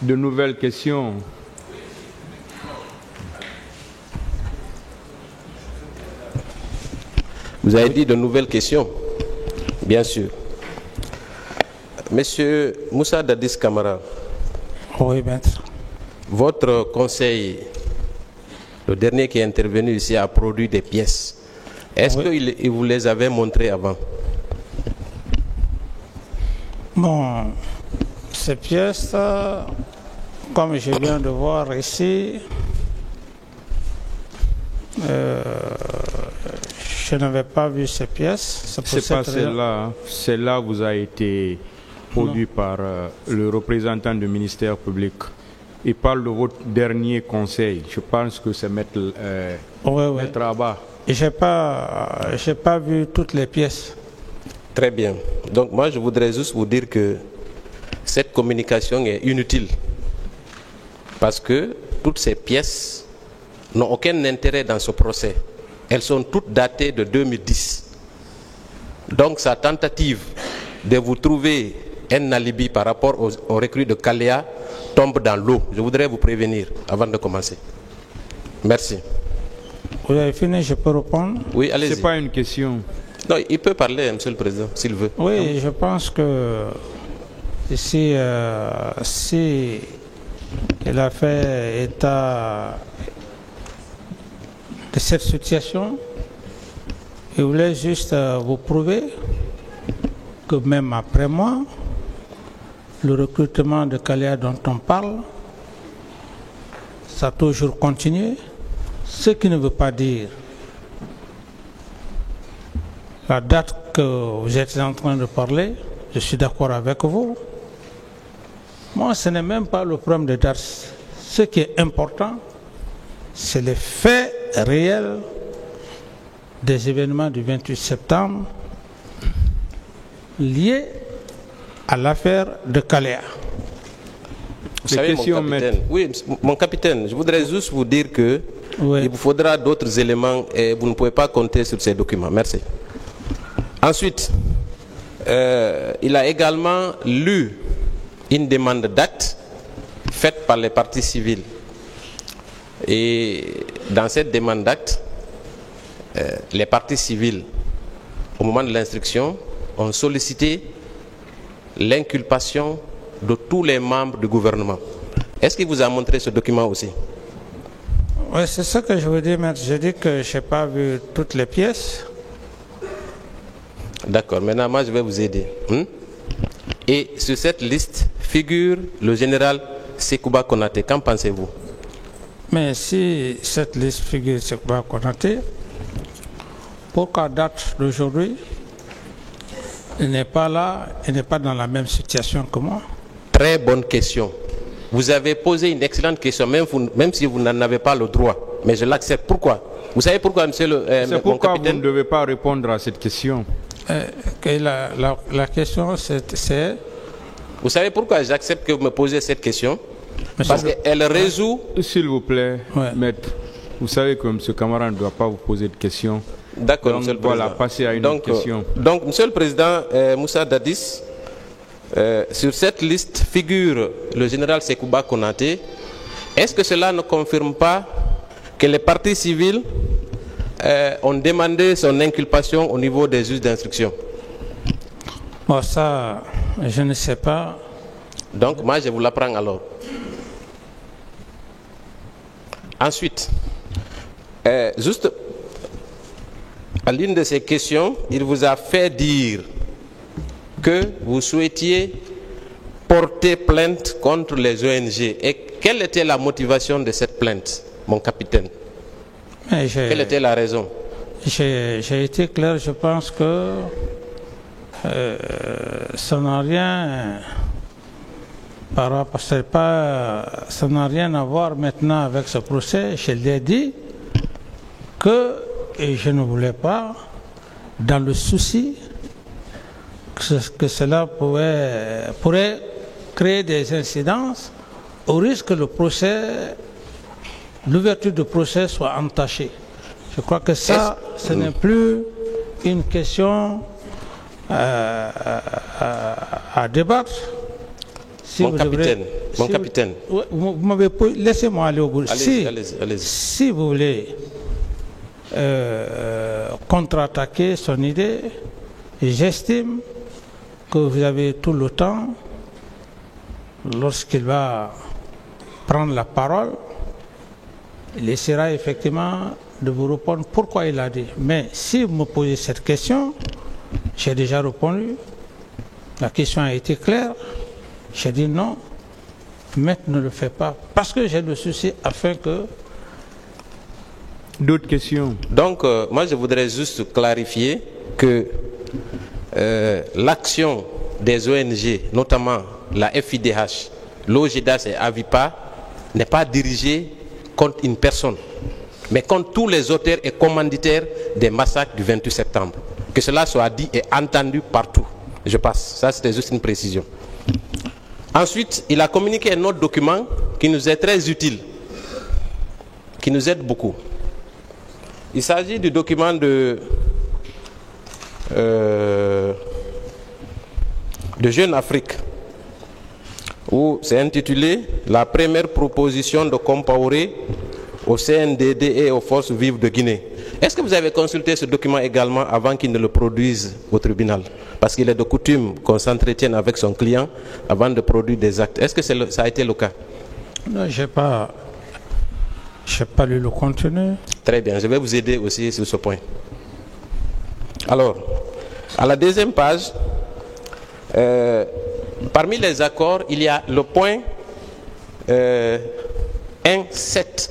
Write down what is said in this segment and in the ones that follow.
de nouvelles questions? Vous avez dit de nouvelles questions? Bien sûr. Monsieur Moussa Dadis Camara. Oui, maître. Votre conseil, le dernier qui est intervenu ici, a produit des pièces. Est-ce qu'il vous les avait montrées avant? Bon, ces pièces, comme je viens de voir ici, je n'avais pas vu ces pièces. C'est pas celle-là. Celle-là vous a été produite par le représentant du ministère public. Il parle de votre dernier conseil. Je pense que c'est Maître Abba. Je n'ai pas vu toutes les pièces. Très bien. Donc moi, je voudrais juste vous dire que cette communication est inutile. Parce que toutes ces pièces n'ont aucun intérêt dans ce procès. Elles sont toutes datées de 2010. Donc sa tentative de vous trouver un alibi par rapport aux recrues de Kalea tombe dans l'eau. Je voudrais vous prévenir avant de commencer. Merci. Vous avez fini, je peux répondre? Oui, allez-y. C'est pas une question. Non, il peut parler, Monsieur le Président, s'il veut. Oui, je pense que ici, si il a fait état de cette situation, il voulait juste vous prouver que même après moi, le recrutement de Kalea dont on parle, ça a toujours continué, ce qui ne veut pas dire la date que vous êtes en train de parler, je suis d'accord avec vous. Moi, ce n'est même pas le problème de date. Ce qui est important, c'est les faits réels des événements du 28 septembre liés à l'affaire de Kalea. Vous savez, mon capitaine, je voudrais juste vous dire que il vous faudra d'autres éléments et vous ne pouvez pas compter sur ces documents. Merci. Ensuite, il a également lu une demande d'acte faite par les parties civiles. Et dans cette demande d'acte, les parties civiles, au moment de l'instruction, ont sollicité l'inculpation de tous les membres du gouvernement. Est-ce qu'il vous a montré ce document aussi? Oui, c'est ce que je veux dire, maître. Je dis que je n'ai pas vu toutes les pièces. D'accord, maintenant moi je vais vous aider. Et sur cette liste figure le général Sekouba Konaté. Qu'en pensez-vous? Mais si cette liste figure Sekouba Konaté, pourquoi date d'aujourd'hui, il n'est pas là, il n'est pas dans la même situation que moi? Très bonne question. Vous avez posé une excellente question, même si vous n'en avez pas le droit. Mais je l'accepte. Pourquoi? Vous savez pourquoi, monsieur le c'est pourquoi vous ne devez pas répondre à cette question. La question, c'est... Vous savez pourquoi j'accepte que vous me posez cette question? Parce qu'elle résout... S'il vous plaît, maître, vous savez que M. Camara ne doit pas vous poser de questions. D'accord, monsieur le Président. Voilà, passer à une autre question. Donc, monsieur le Président Moussa Dadis, sur cette liste figure le général Sekouba Konaté. Est-ce que cela ne confirme pas que les parties civiles ont demandé son inculpation au niveau des juges d'instruction? Bon, ça, je ne sais pas. Donc, moi, je vous l'apprends alors. Ensuite, juste à l'une de ces questions, il vous a fait dire que vous souhaitiez porter plainte contre les ONG. Et quelle était la motivation de cette plainte, mon capitaine? Quelle était la raison? J'ai été clair, je pense que ça n'a rien ça n'a rien à voir maintenant avec ce procès. Je l'ai dit que je ne voulais pas, dans le souci que cela pourrait créer des incidences, au risque que l'ouverture du procès soit entachée. Je crois que ça, ce n'est plus une question à débattre. Si mon capitaine, Mon capitaine. Vous m'avez posé... Laissez-moi aller au bout. Allez-y. Si vous voulez contre-attaquer son idée, j'estime que vous avez tout le temps, lorsqu'il va prendre la parole, il essaiera effectivement de vous répondre pourquoi il a dit. Mais si vous me posez cette question, j'ai déjà répondu. La question a été claire. J'ai dit non, maître ne le fait pas. Parce que j'ai le souci afin que... D'autres questions? Donc, moi, je voudrais juste clarifier que l'action des ONG, notamment la FIDH, l'OGDAS et Avipa, n'est pas dirigée contre une personne, mais contre tous les auteurs et commanditaires des massacres du 28 septembre. Que cela soit dit et entendu partout. Je passe. Ça, c'était juste une précision. Ensuite, il a communiqué un autre document qui nous est très utile, qui nous aide beaucoup. Il s'agit du document de Jeune Afrique, où c'est intitulé « La première proposition de Compaoré au CNDD et aux forces vives de Guinée ». Est-ce que vous avez consulté ce document également avant qu'il ne le produise au tribunal? Parce qu'il est de coutume qu'on s'entretienne avec son client avant de produire des actes. Est-ce que ça a été le cas? Non, je n'ai pas lu le contenu. Très bien, je vais vous aider aussi sur ce point. Alors, à la deuxième page, parmi les accords, il y a le point 1.7.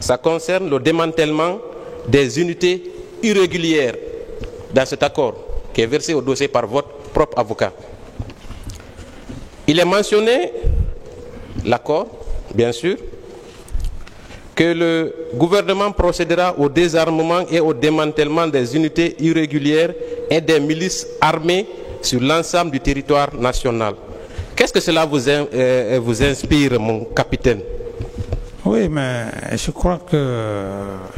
Ça concerne le démantèlement des unités irrégulières dans cet accord, qui est versé au dossier par votre propre avocat. Il est mentionné, l'accord, bien sûr, que le gouvernement procédera au désarmement et au démantèlement des unités irrégulières et des milices armées sur l'ensemble du territoire national. Qu'est-ce que cela vous inspire, mon capitaine? Oui, mais je crois que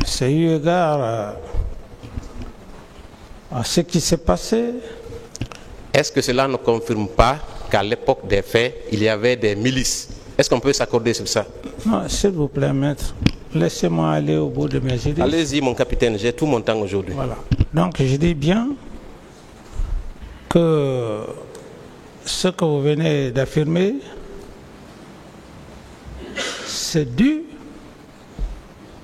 c'est eu égard à ce qui s'est passé. Est-ce que cela ne confirme pas qu'à l'époque des faits, il y avait des milices? Est-ce qu'on peut s'accorder sur ça? Non, s'il vous plaît, maître, laissez-moi aller au bout de mes idées. Allez-y, mon capitaine, j'ai tout mon temps aujourd'hui. Voilà. Donc, je dis bien que ce que vous venez d'affirmer, c'est dû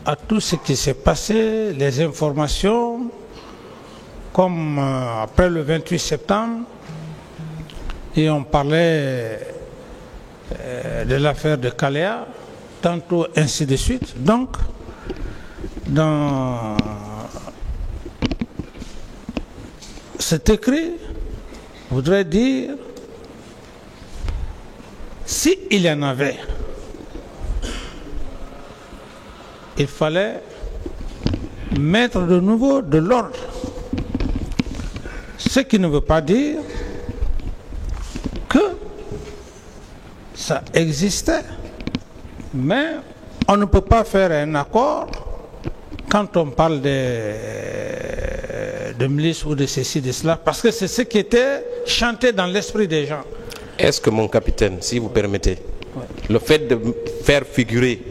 à tout ce qui s'est passé, les informations, comme après le 28 septembre, et on parlait de l'affaire de Kalea, tantôt ainsi de suite. Donc, dans cet écrit, voudrait dire, s'il y en avait, il fallait mettre de nouveau de l'ordre. Ce qui ne veut pas dire que ça existait, mais on ne peut pas faire un accord quand on parle de milices ou de ceci, de cela, parce que c'est ce qui était chanté dans l'esprit des gens. Est-ce que, mon capitaine, si vous permettez, le fait de faire figurer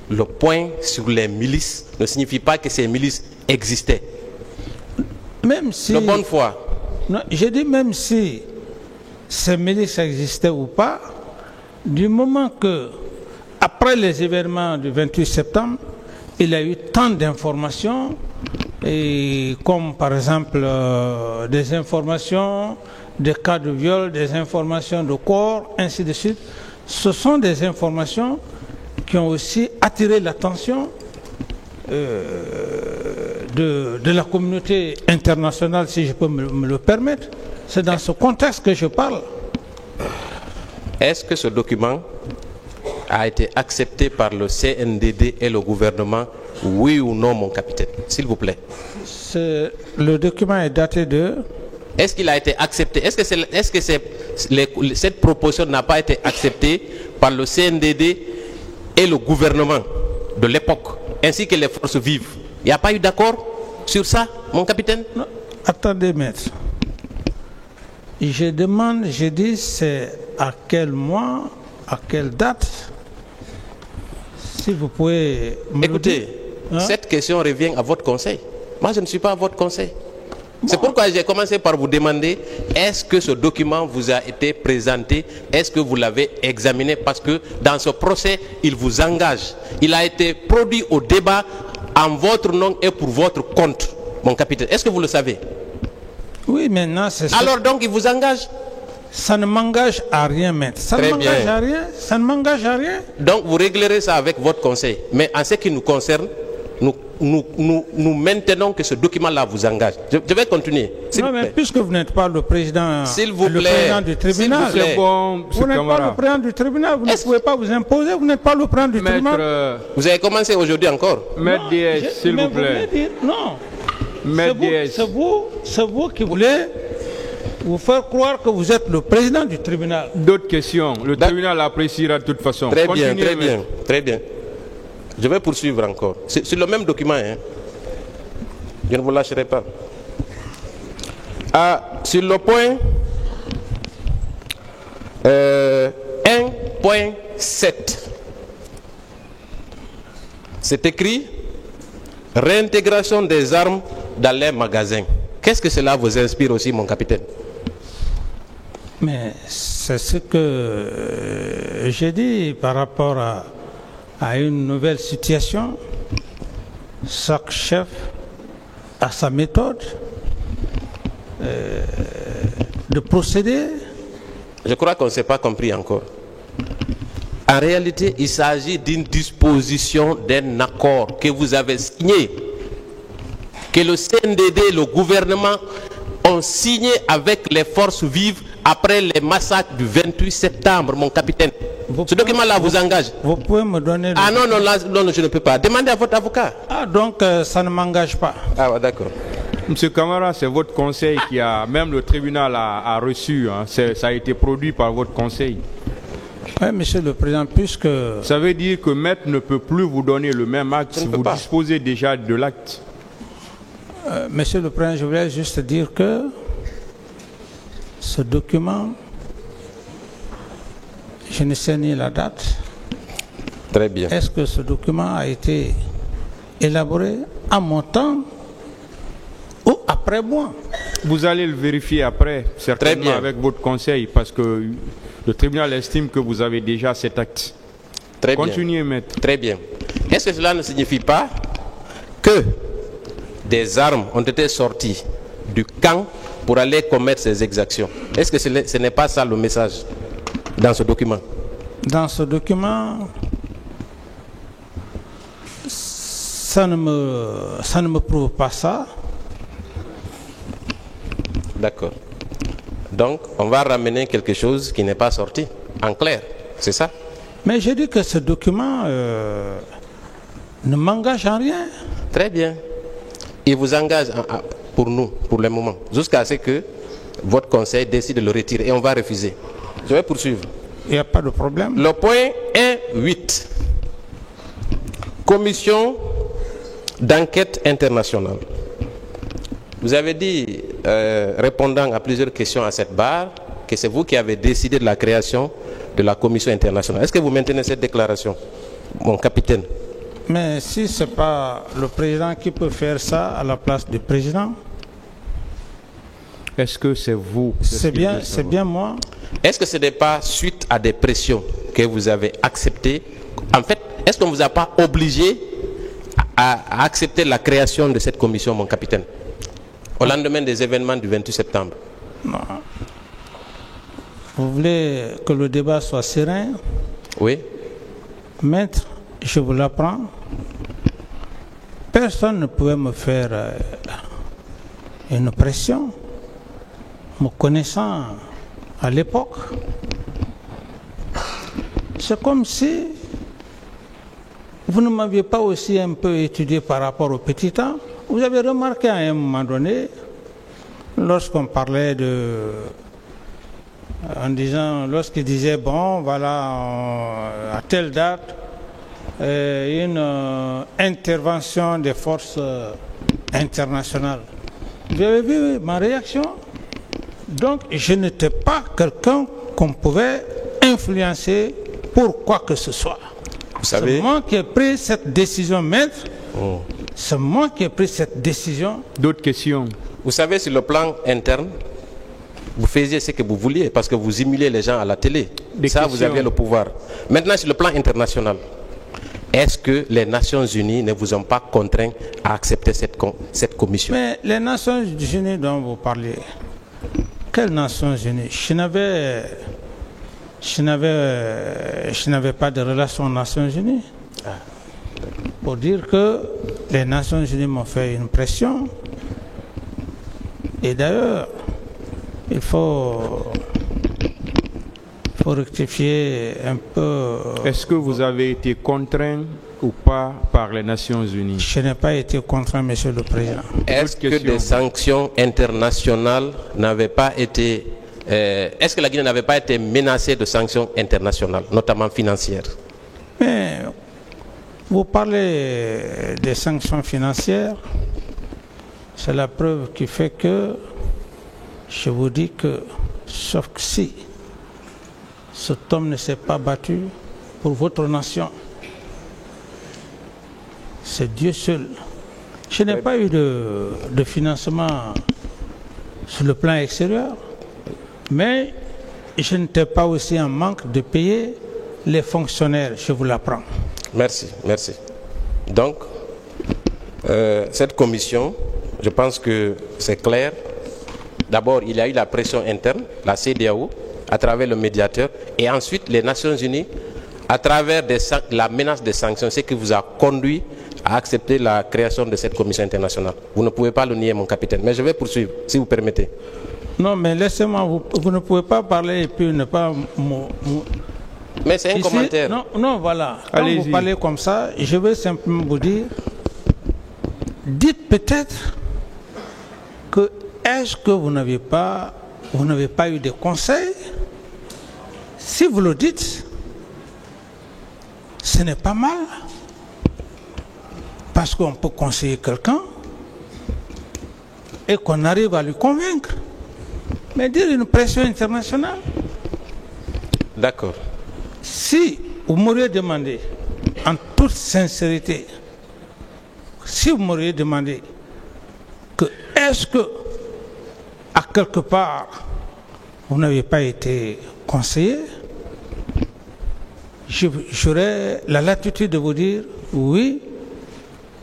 le point sur les milices ne signifie pas que ces milices existaient? Même si... De bonne foi. Non, j'ai dit même si ces milices existaient ou pas, du moment que, après les événements du 28 septembre, il y a eu tant d'informations, comme par exemple des informations, des cas de viol, des informations de corps, ainsi de suite. Ce sont des informations qui ont aussi attiré l'attention de la communauté internationale, si je peux me le permettre. C'est dans ce contexte que je parle. Est-ce que ce document a été accepté par le CNDD et le gouvernement, oui ou non, mon capitaine, s'il vous plaît? Le document est daté de... Est-ce qu'il a été accepté? Est-ce que cette proposition n'a pas été acceptée par le CNDD et le gouvernement de l'époque, ainsi que les forces vives? Il n'y a pas eu d'accord sur ça, mon capitaine? Non, attendez, maître. Je demande, je dis, c'est à quel mois à quelle date? Si vous pouvez me Écoutez, le dire, cette question revient à votre conseil. Moi, je ne suis pas à votre conseil. C'est pourquoi j'ai commencé par vous demander, est-ce que ce document vous a été présenté? Est-ce que vous l'avez examiné? Parce que dans ce procès, il vous engage. Il a été produit au débat en votre nom et pour votre compte, mon capitaine. Est-ce que vous le savez? Oui, maintenant, c'est ça. Alors donc, il vous engage? Ça ne m'engage à rien, maître. Ça ne m'engage à rien. Ça ne m'engage à rien. Donc, vous réglerez ça avec votre conseil. Mais en ce qui nous concerne, nous maintenons que ce document-là vous engage. Je vais continuer. Non, mais puisque vous n'êtes pas le président, président du tribunal, C'est bon, vous n'êtes pas le président du tribunal, vous ne pouvez pas vous imposer, vous n'êtes pas le président du tribunal. Vous avez commencé aujourd'hui encore. Maître DS, s'il vous plaît. Non. Maître C'est vous qui voulez vous faire croire que vous êtes le président du tribunal. D'autres questions. Le tribunal appréciera de toute façon. Très bien, très bien, très bien. Je vais poursuivre encore. C'est sur le même document. Hein. Je ne vous lâcherai pas. Sur le point 1.7, c'est écrit réintégration des armes dans les magasins. Qu'est-ce que cela vous inspire aussi, mon capitaine? Mais c'est ce que j'ai dit par rapport à une nouvelle situation. Chaque chef a sa méthode de procéder. Je crois qu'on ne s'est pas compris encore. En réalité, il s'agit d'une disposition d'un accord que vous avez signé, que le CNDD et le gouvernement ont signé avec les forces vives après les massacres du 28 septembre, mon capitaine. Ce document-là vous engage. Vous pouvez me donner... Ah non, je ne peux pas. Demandez à votre avocat. Ah, donc ça ne m'engage pas. Ah, ouais, d'accord. Monsieur Camara, c'est votre conseil qui a... Même le tribunal a reçu. Hein, ça a été produit par votre conseil. Oui, monsieur le président, puisque... Ça veut dire que maître ne peut plus vous donner le même acte si vous disposez déjà de l'acte. Monsieur le président, je voulais juste dire que ce document, je ne sais ni la date. Très bien. Est-ce que ce document a été élaboré à mon temps ou après moi? Vous allez le vérifier après, certainement avec votre conseil, parce que le tribunal estime que vous avez déjà cet acte. Très bien. Continuez, maître. Très bien. Est-ce que cela ne signifie pas que des armes ont été sorties du camp pour aller commettre ces exactions? Est-ce que ce n'est pas ça le message dans ce document? Dans ce document, ça ne me prouve pas ça. D'accord. Donc, on va ramener quelque chose qui n'est pas sorti, en clair, c'est ça? Mais j'ai dit que ce document ne m'engage en rien. Très bien. Il vous engage pour nous, pour le moment, jusqu'à ce que votre conseil décide de le retirer et on va refuser. Je vais poursuivre. Il n'y a pas de problème. Le point 1.8. Commission d'enquête internationale. Vous avez dit, répondant à plusieurs questions à cette barre, que c'est vous qui avez décidé de la création de la commission internationale. Est-ce que vous maintenez cette déclaration, mon capitaine? Mais si ce n'est pas le président qui peut faire ça à la place du président? Est-ce que c'est vous? C'est bien moi. Est-ce que ce n'est pas suite à des pressions que vous avez acceptées? En fait, est-ce qu'on ne vous a pas obligé à accepter la création de cette commission, mon capitaine, au lendemain des événements du 28 septembre? Non. Vous voulez que le débat soit serein? Oui. Maître, je vous l'apprends. Personne ne pouvait me faire une pression, me connaissant à l'époque. C'est comme si vous ne m'aviez pas aussi un peu étudié par rapport au petit temps. Vous avez remarqué à un moment donné, lorsqu'on parlait lorsqu'il disait, bon, voilà, à telle date, une intervention des forces internationales. Vous avez vu ma réaction? Donc, je n'étais pas quelqu'un qu'on pouvait influencer pour quoi que ce soit. Vous savez... C'est moi qui ai pris cette décision, maître. C'est moi qui ai pris cette décision. D'autres questions? Vous savez, sur le plan interne, vous faisiez ce que vous vouliez parce que vous humiliez les gens à la télé. Vous aviez le pouvoir. Maintenant, sur le plan international, est-ce que les Nations Unies ne vous ont pas contraint à accepter cette commission? Mais les Nations Unies dont vous parlez, quelles Nations Unies? Je n'avais pas de relation aux Nations Unies. Pour dire que les Nations Unies m'ont fait une pression. Et d'ailleurs, il faut rectifier un peu. Est-ce que vous avez été contraint ou pas par les Nations Unies? Je n'ai pas été contraint, Monsieur le Président. Est-ce que des sanctions internationales n'avaient pas été... est-ce que la Guinée n'avait pas été menacée de sanctions internationales, notamment financières? Mais vous parlez des sanctions financières, c'est la preuve qui fait que je vous dis que, sauf que si cet homme ne s'est pas battu pour votre nation, c'est Dieu seul. Je n'ai pas eu de financement sur le plan extérieur, mais je n'étais pas aussi en manque de payer les fonctionnaires, je vous l'apprends. Merci, merci. Donc, cette commission, je pense que c'est clair. D'abord, il y a eu la pression interne, la CEDEAO, à travers le médiateur, et ensuite les Nations Unies, à travers la menace des sanctions, ce qui vous a conduit à accepter la création de cette commission internationale. Vous ne pouvez pas le nier, mon capitaine. Mais je vais poursuivre, si vous permettez. Non, mais laissez-moi, vous ne pouvez pas parler et puis ne pas... Mais c'est un commentaire. Non, voilà. Quand vous parlez comme ça, je veux simplement vous dire, dites peut-être que est-ce que vous n'avez pas eu de conseils? Si vous le dites, ce n'est pas mal. Parce qu'on peut conseiller quelqu'un et qu'on arrive à lui convaincre. Mais dire une pression internationale. D'accord. Si vous m'auriez demandé, en toute sincérité, si vous m'auriez demandé que est-ce que, à quelque part, vous n'avez pas été conseillé, j'aurais la latitude de vous dire oui,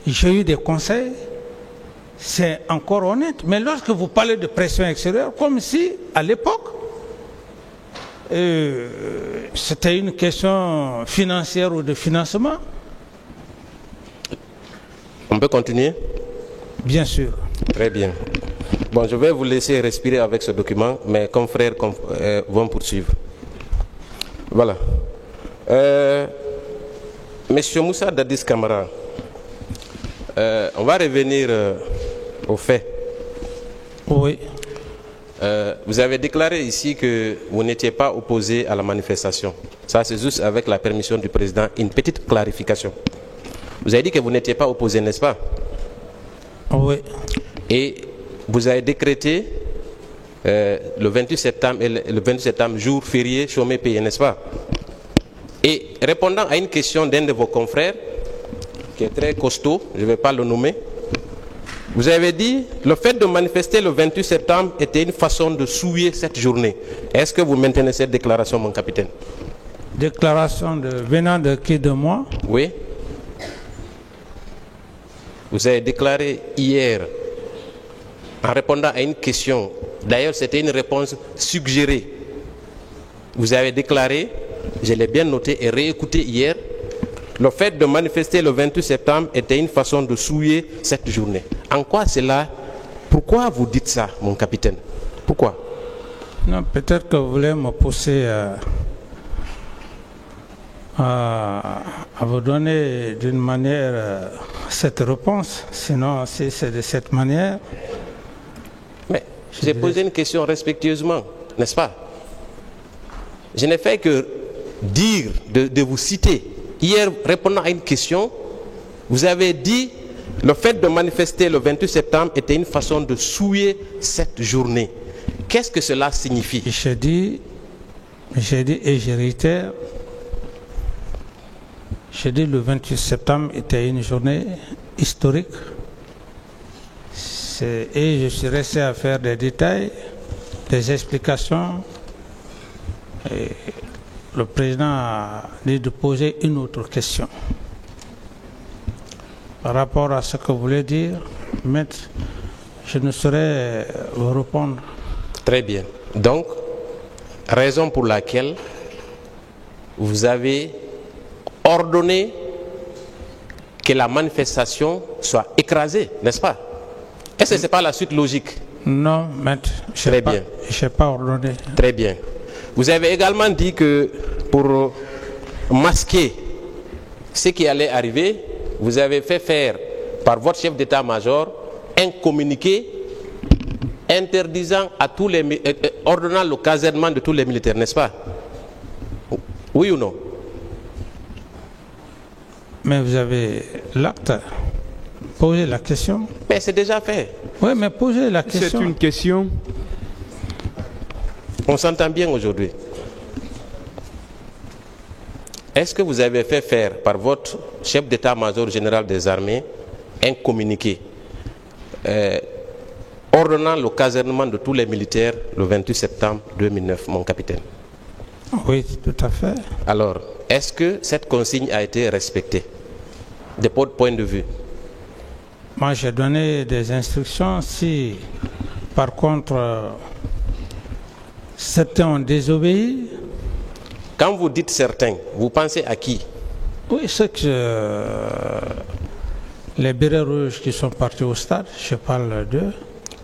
j'ai eu des conseils, c'est encore honnête. Mais lorsque vous parlez de pression extérieure, comme si, à l'époque, c'était une question financière ou de financement. On peut continuer? Bien sûr. Très bien. Bon, je vais vous laisser respirer avec ce document, mes confrères vont poursuivre. Voilà. Monsieur Moussa Dadis Camara, on va revenir aux faits. Oui. Vous avez déclaré ici que vous n'étiez pas opposé à la manifestation. Ça, c'est juste avec la permission du président. Une petite clarification. Vous avez dit que vous n'étiez pas opposé, n'est-ce pas? Oui. Et vous avez décrété le 28 septembre, jour férié, chômé payé, n'est-ce pas? Et répondant à une question d'un de vos confrères, qui est très costaud, je ne vais pas le nommer, vous avez dit le fait de manifester le 28 septembre était une façon de souiller cette journée. Est-ce que vous maintenez cette déclaration, mon capitaine? Déclaration venant de qui, de moi? Oui. Vous avez déclaré hier, en répondant à une question, d'ailleurs c'était une réponse suggérée, vous avez déclaré, je l'ai bien noté et réécouté hier, le fait de manifester le 28 septembre était une façon de souiller cette journée. En quoi cela? Pourquoi vous dites ça, mon capitaine? Pourquoi? Non, peut-être que vous voulez me pousser à vous donner d'une manière cette réponse. Sinon, si c'est de cette manière... Mais j'ai posé une question respectueusement, n'est-ce pas? Je n'ai fait que dire, de vous citer. Hier, répondant à une question, vous avez dit le fait de manifester le 28 septembre était une façon de souiller cette journée. Qu'est-ce que cela signifie? J'ai dit et je réitère J'ai dit le 28 septembre était une journée historique. Et je suis resté à faire des détails, des explications. Et le président a dit de poser une autre question. Par rapport à ce que vous voulez dire, maître, je ne saurais vous répondre. Très bien. Donc, raison pour laquelle vous avez ordonné que la manifestation soit écrasée, n'est-ce pas? Est-ce que ce n'est pas la suite logique? Non, maître, je n'ai pas ordonné. Très bien. Vous avez également dit que pour masquer ce qui allait arriver, vous avez fait faire par votre chef d'état-major un communiqué interdisant à tous les ordonnant le casernement de tous les militaires, n'est-ce pas? Oui ou non? Mais vous avez l'acte. Posez la question. Mais c'est déjà fait. Oui, mais posez la question. C'est une question. On s'entend bien aujourd'hui. Est-ce que vous avez fait faire par votre chef d'état-major général des armées un communiqué ordonnant le casernement de tous les militaires le 28 septembre 2009, mon capitaine? Oui, tout à fait. Alors, est-ce que cette consigne a été respectée de votre point de vue? Moi, j'ai donné des instructions. Si, par contre, certains ont désobéi. Quand vous dites certains, vous pensez à qui? Oui, c'est que les bérets rouges qui sont partis au stade, je parle d'eux.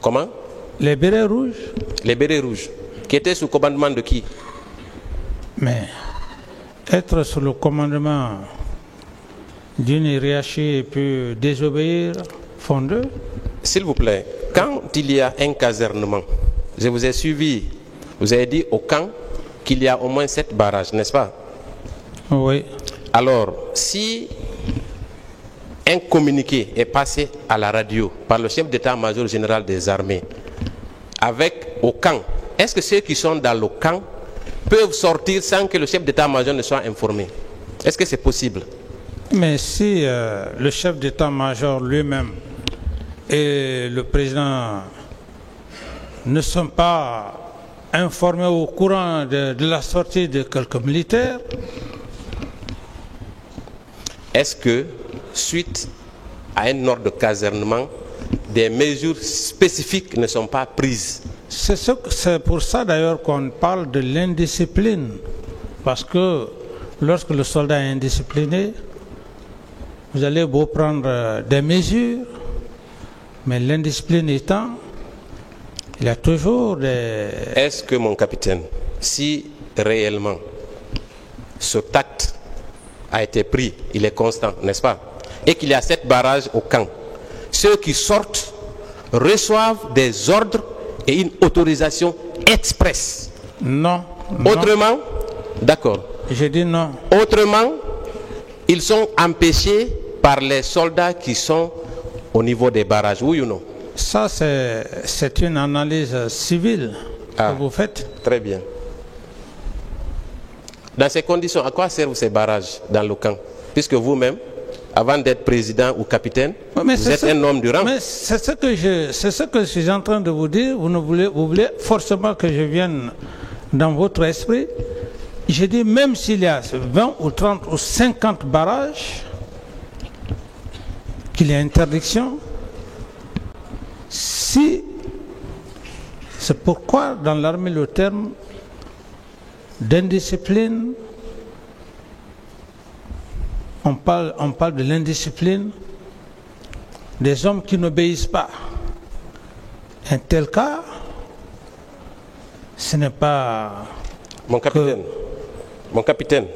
Comment? Les bérets rouges. Les bérets rouges, qui étaient sous commandement de qui? Mais être sous le commandement d'une hiérarchie et puis désobéir font d'eux. S'il vous plaît, quand il y a un casernement, je vous ai suivi, vous avez dit au camp qu'il y a au moins 7 barrages, n'est-ce pas? Oui. Alors, si un communiqué est passé à la radio par le chef d'état-major général des armées avec au camp, est-ce que ceux qui sont dans le camp peuvent sortir sans que le chef d'état-major ne soit informé? Est-ce que c'est possible? Mais si le chef d'état-major lui-même et le président ne sont pas informés au courant de la sortie de quelques militaires, est-ce que, suite à un ordre de casernement, des mesures spécifiques ne sont pas prises? C'est pour ça d'ailleurs qu'on parle de l'indiscipline. Parce que lorsque le soldat est indiscipliné, vous allez beau prendre des mesures, mais l'indiscipline étant, il y a toujours des... Est-ce que, mon capitaine, si réellement ce tact a été pris, il est constant, n'est-ce pas? Et qu'il y a 7 barrages au camp, ceux qui sortent reçoivent des ordres et une autorisation express? Non. Autrement, d'accord. J'ai dit non. Autrement, ils sont empêchés par les soldats qui sont au niveau des barrages, oui ou non? Ça, c'est une analyse civile que vous faites. Très bien. Dans ces conditions, à quoi servent ces barrages dans le camp? Puisque vous-même, avant d'être président ou capitaine, vous êtes un homme du rang. Mais c'est ce que je suis en train de vous dire. Vous voulez forcément que je vienne dans votre esprit. J'ai dit, même s'il y a 20 ou 30 ou 50 barrages, qu'il y a interdiction, si c'est pourquoi dans l'armée le terme d'indiscipline, on parle de l'indiscipline des hommes qui n'obéissent pas. Un tel cas, ce n'est pas... Mon capitaine,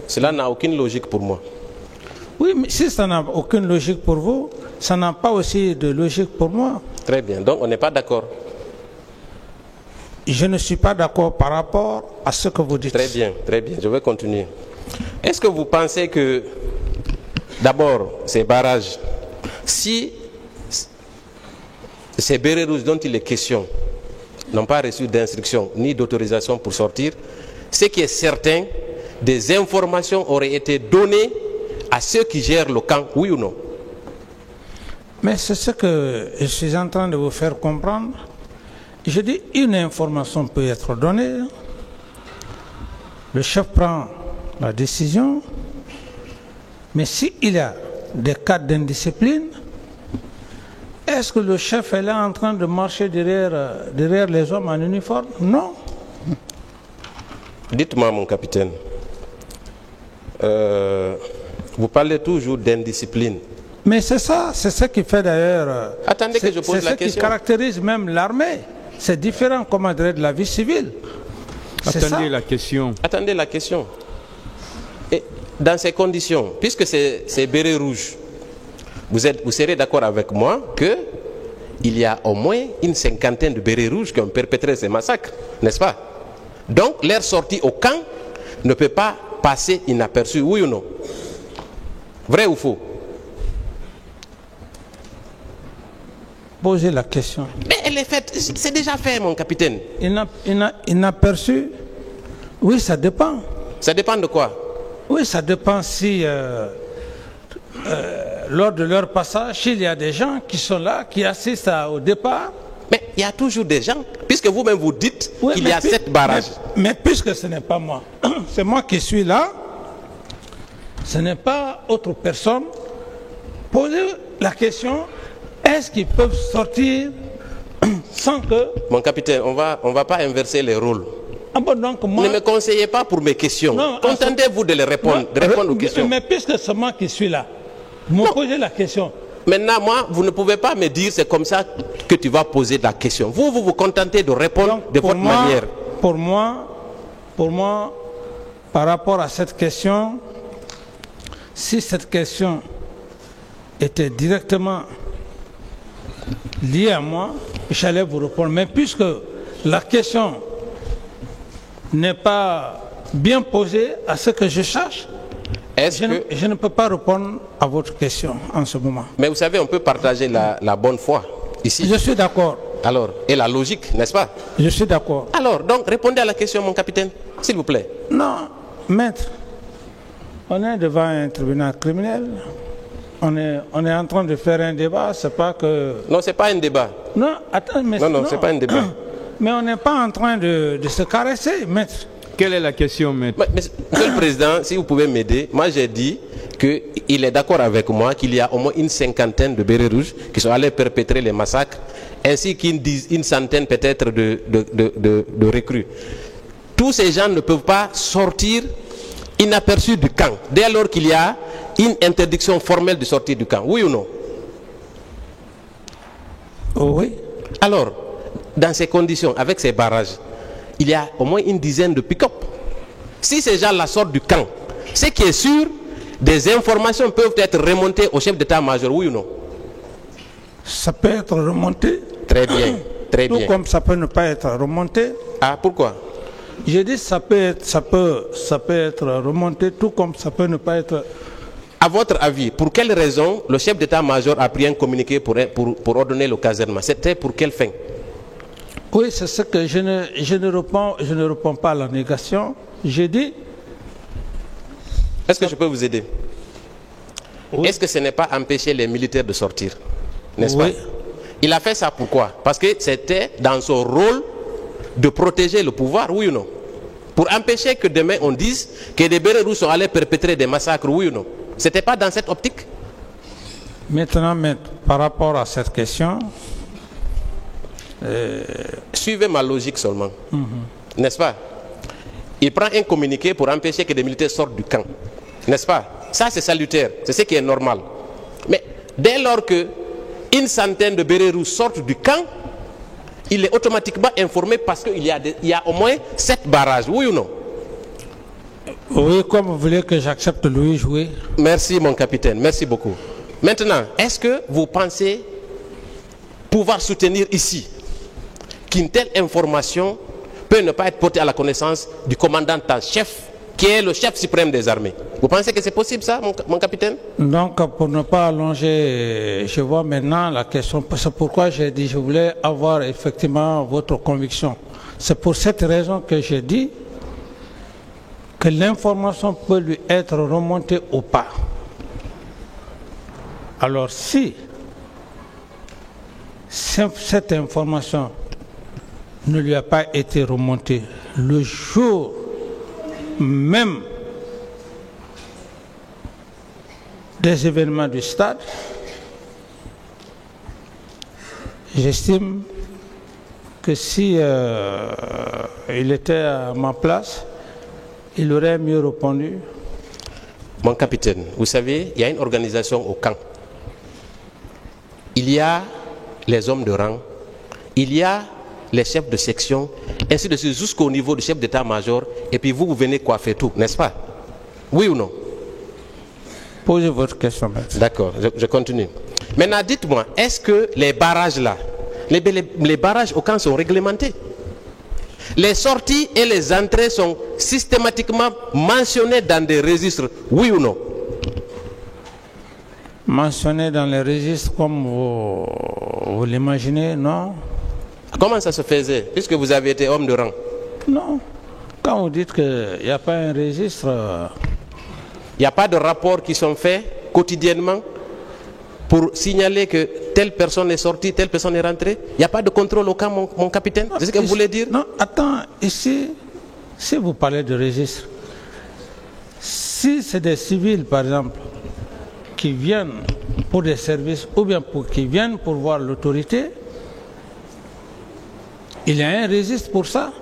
cela n'a aucune logique pour moi. Oui, mais si ça n'a aucune logique pour vous, ça n'a pas aussi de logique pour moi. Très bien, donc on n'est pas d'accord. Je ne suis pas d'accord par rapport à ce que vous dites. Très bien, je vais continuer. Est-ce que vous pensez que, d'abord, ces barrages, si ces bérets rouges dont il est question n'ont pas reçu d'instruction ni d'autorisation pour sortir, ce qui est certain, des informations auraient été données à ceux qui gèrent le camp, oui ou non? Mais c'est ce que je suis en train de vous faire comprendre. Je dis, une information peut être donnée, le chef prend la décision, mais s'il y a des cas d'indiscipline, est-ce que le chef est là en train de marcher derrière les hommes en uniforme? Non. Dites-moi, mon capitaine, vous parlez toujours d'indiscipline. Mais c'est ça, c'est ce qui fait d'ailleurs... Attendez que je pose la question. C'est ce qui caractérise même l'armée. C'est différent, comment dire, de la vie civile. Attendez la question. Attendez la question. Et dans ces conditions, puisque c'est béret rouge, vous serez d'accord avec moi qu'il y a au moins une cinquantaine de bérets rouges qui ont perpétré ces massacres, n'est-ce pas? Donc, leur sortie au camp ne peut pas passer inaperçue, oui ou non? Vrai ou faux? Posez la question. Mais elle est faite, c'est déjà fait, mon capitaine. Inaperçu? Oui, ça dépend. Ça dépend de quoi? Oui, ça dépend si, lors de leur passage, il y a des gens qui sont là, qui assistent au départ. Mais il y a toujours des gens, puisque vous-même vous dites qu'il y a 7 barrages. Mais puisque ce n'est pas moi, c'est moi qui suis là, ce n'est pas autre personne. Posez la question, est-ce qu'ils peuvent sortir sans que... Mon capitaine, on va pas inverser les rôles. Ah bon, donc moi... Ne me conseillez pas pour mes questions. Contentez-vous de les répondre, aux questions. Mais puisque c'est moi qui suis là, vous me posez la question. Maintenant, moi, vous ne pouvez pas me dire c'est comme ça que tu vas poser la question. Vous vous contentez de répondre de votre manière. Pour moi, par rapport à cette question, si cette question était directement liée à moi, j'allais vous répondre. Mais puisque la question n'est pas bien posée à ce que je cherche, je ne peux pas répondre à votre question en ce moment. Mais vous savez, on peut partager la bonne foi ici. Je suis d'accord. Alors, et la logique, n'est-ce pas? Je suis d'accord. Alors, donc, répondez à la question, mon capitaine, s'il vous plaît. Non, maître, on est devant un tribunal criminel. On est en train de faire un débat, c'est pas que... Non, c'est pas un débat. Non, attends, mais... Non, c'est pas un débat. Mais on n'est pas en train de se caresser, maître. Quelle est la question, maître? Monsieur le Président, si vous pouvez m'aider, moi j'ai dit qu'il est d'accord avec moi qu'il y a au moins une cinquantaine de bérets rouges qui sont allés perpétrer les massacres, ainsi qu'une centaine peut-être de recrues. Tous ces gens ne peuvent pas sortir inaperçus du camp, dès lors qu'il y a une interdiction formelle de sortir du camp, oui ou non? Oui. Alors, dans ces conditions, avec ces barrages, il y a au moins une dizaine de pick-up. Si ces gens-là sortent du camp, ce qui est sûr, des informations peuvent être remontées au chef d'état-major, oui ou non? Ça peut être remonté. Très bien, très bien. Tout comme ça peut ne pas être remonté. Ah, pourquoi? J'ai dit ça peut être remonté, tout comme ça peut ne pas être... À votre avis, pour quelle raison le chef d'état-major a pris un communiqué pour ordonner le casernement? C'était pour quelle fin? Oui, c'est ce que je ne réponds pas à la négation. J'ai dit... Est-ce que je peux vous aider? Oui. Est-ce que ce n'est pas empêcher les militaires de sortir? N'est-ce pas? Il a fait ça pourquoi? Parce que c'était dans son rôle de protéger le pouvoir, oui ou non? Pour empêcher que demain on dise que les bérets rouges sont allés perpétrer des massacres, oui ou non? C'était pas dans cette optique? Maintenant, par rapport à cette question... Suivez ma logique seulement, n'est-ce pas? Il prend un communiqué pour empêcher que des militaires sortent du camp, n'est-ce pas? Ça c'est salutaire, c'est ce qui est normal. Mais dès lors que une centaine de bérets rouges sortent du camp, il est automatiquement informé parce qu'il y a au moins 7 barrages, oui ou non? Oui, comme vous voulez que j'accepte Louis jouer. Merci mon capitaine, merci beaucoup. Maintenant, est-ce que vous pensez pouvoir soutenir ici qu'une telle information peut ne pas être portée à la connaissance du commandant en chef, qui est le chef suprême des armées? Vous pensez que c'est possible ça, mon capitaine? Donc, pour ne pas allonger, je vois maintenant la question. C'est pourquoi j'ai dit je voulais avoir effectivement votre conviction. C'est pour cette raison que j'ai dit que l'information peut lui être remontée ou pas. Alors si cette information ne lui a pas été remontée le jour même des événements du stade, j'estime que si il était à ma place, il aurait mieux répondu. Mon capitaine, vous savez, il y a une organisation au camp. Il y a les hommes de rang, il y a les chefs de section, ainsi de suite, jusqu'au niveau du chef d'état-major, et puis vous venez coiffer tout, n'est-ce pas? Oui ou non? Posez votre question. D'accord, je continue. Maintenant, dites-moi, est-ce que les barrages là, les barrages au camp sont réglementés? Les sorties et les entrées sont systématiquement mentionnées dans des registres, oui ou non? Mentionnées dans les registres comme vous l'imaginez, non? Comment ça se faisait, puisque vous avez été homme de rang? Non. Quand vous dites qu'il n'y a pas un registre... Il n'y a pas de rapports qui sont faits quotidiennement pour signaler que telle personne est sortie, telle personne est rentrée? Il n'y a pas de contrôle au camp, mon capitaine? C'est ce que vous voulez dire? Non, attends, ici, si vous parlez de registre, si c'est des civils, par exemple, qui viennent pour des services ou bien qui viennent pour voir l'autorité, il y a un registre pour ça.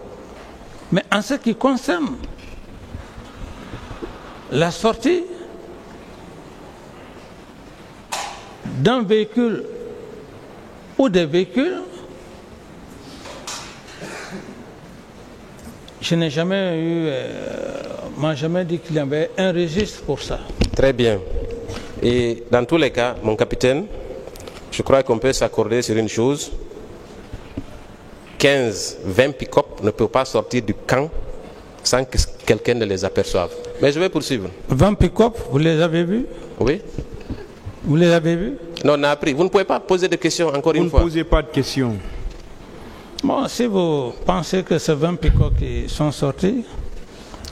Mais en ce qui concerne la sortie d'un véhicule ou des véhicules, je n'ai jamais eu, m'a jamais dit qu'il y avait un registre pour ça. Très bien. Et dans tous les cas, mon capitaine, je crois qu'on peut s'accorder sur une chose. 15-20 pick-up ne peuvent pas sortir du camp sans que quelqu'un ne les aperçoive. Mais je vais poursuivre. 20 pick-up, vous les avez vus? Oui. Vous les avez vus? Non, on a appris. Vous ne pouvez pas poser de questions encore une fois. Vous ne posez pas de questions. Bon, si vous pensez que c'est 20 pick-up qui sont sortis...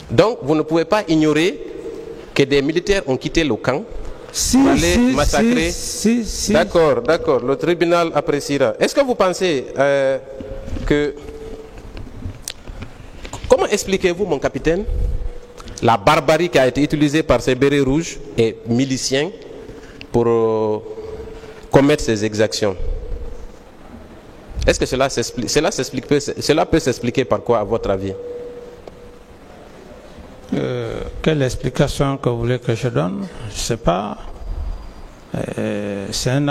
Donc, vous ne pouvez pas ignorer que des militaires ont quitté le camp pour aller massacrer. Si. D'accord, d'accord. Le tribunal appréciera. Est-ce que vous pensez que... Comment expliquez-vous, mon capitaine, la barbarie qui a été utilisée par ces bérets rouges et miliciens pour commettre ces exactions? Est-ce que cela peut s'expliquer par quoi, à votre avis? Quelle explication que vous voulez que je donne? Je ne sais pas. C'est un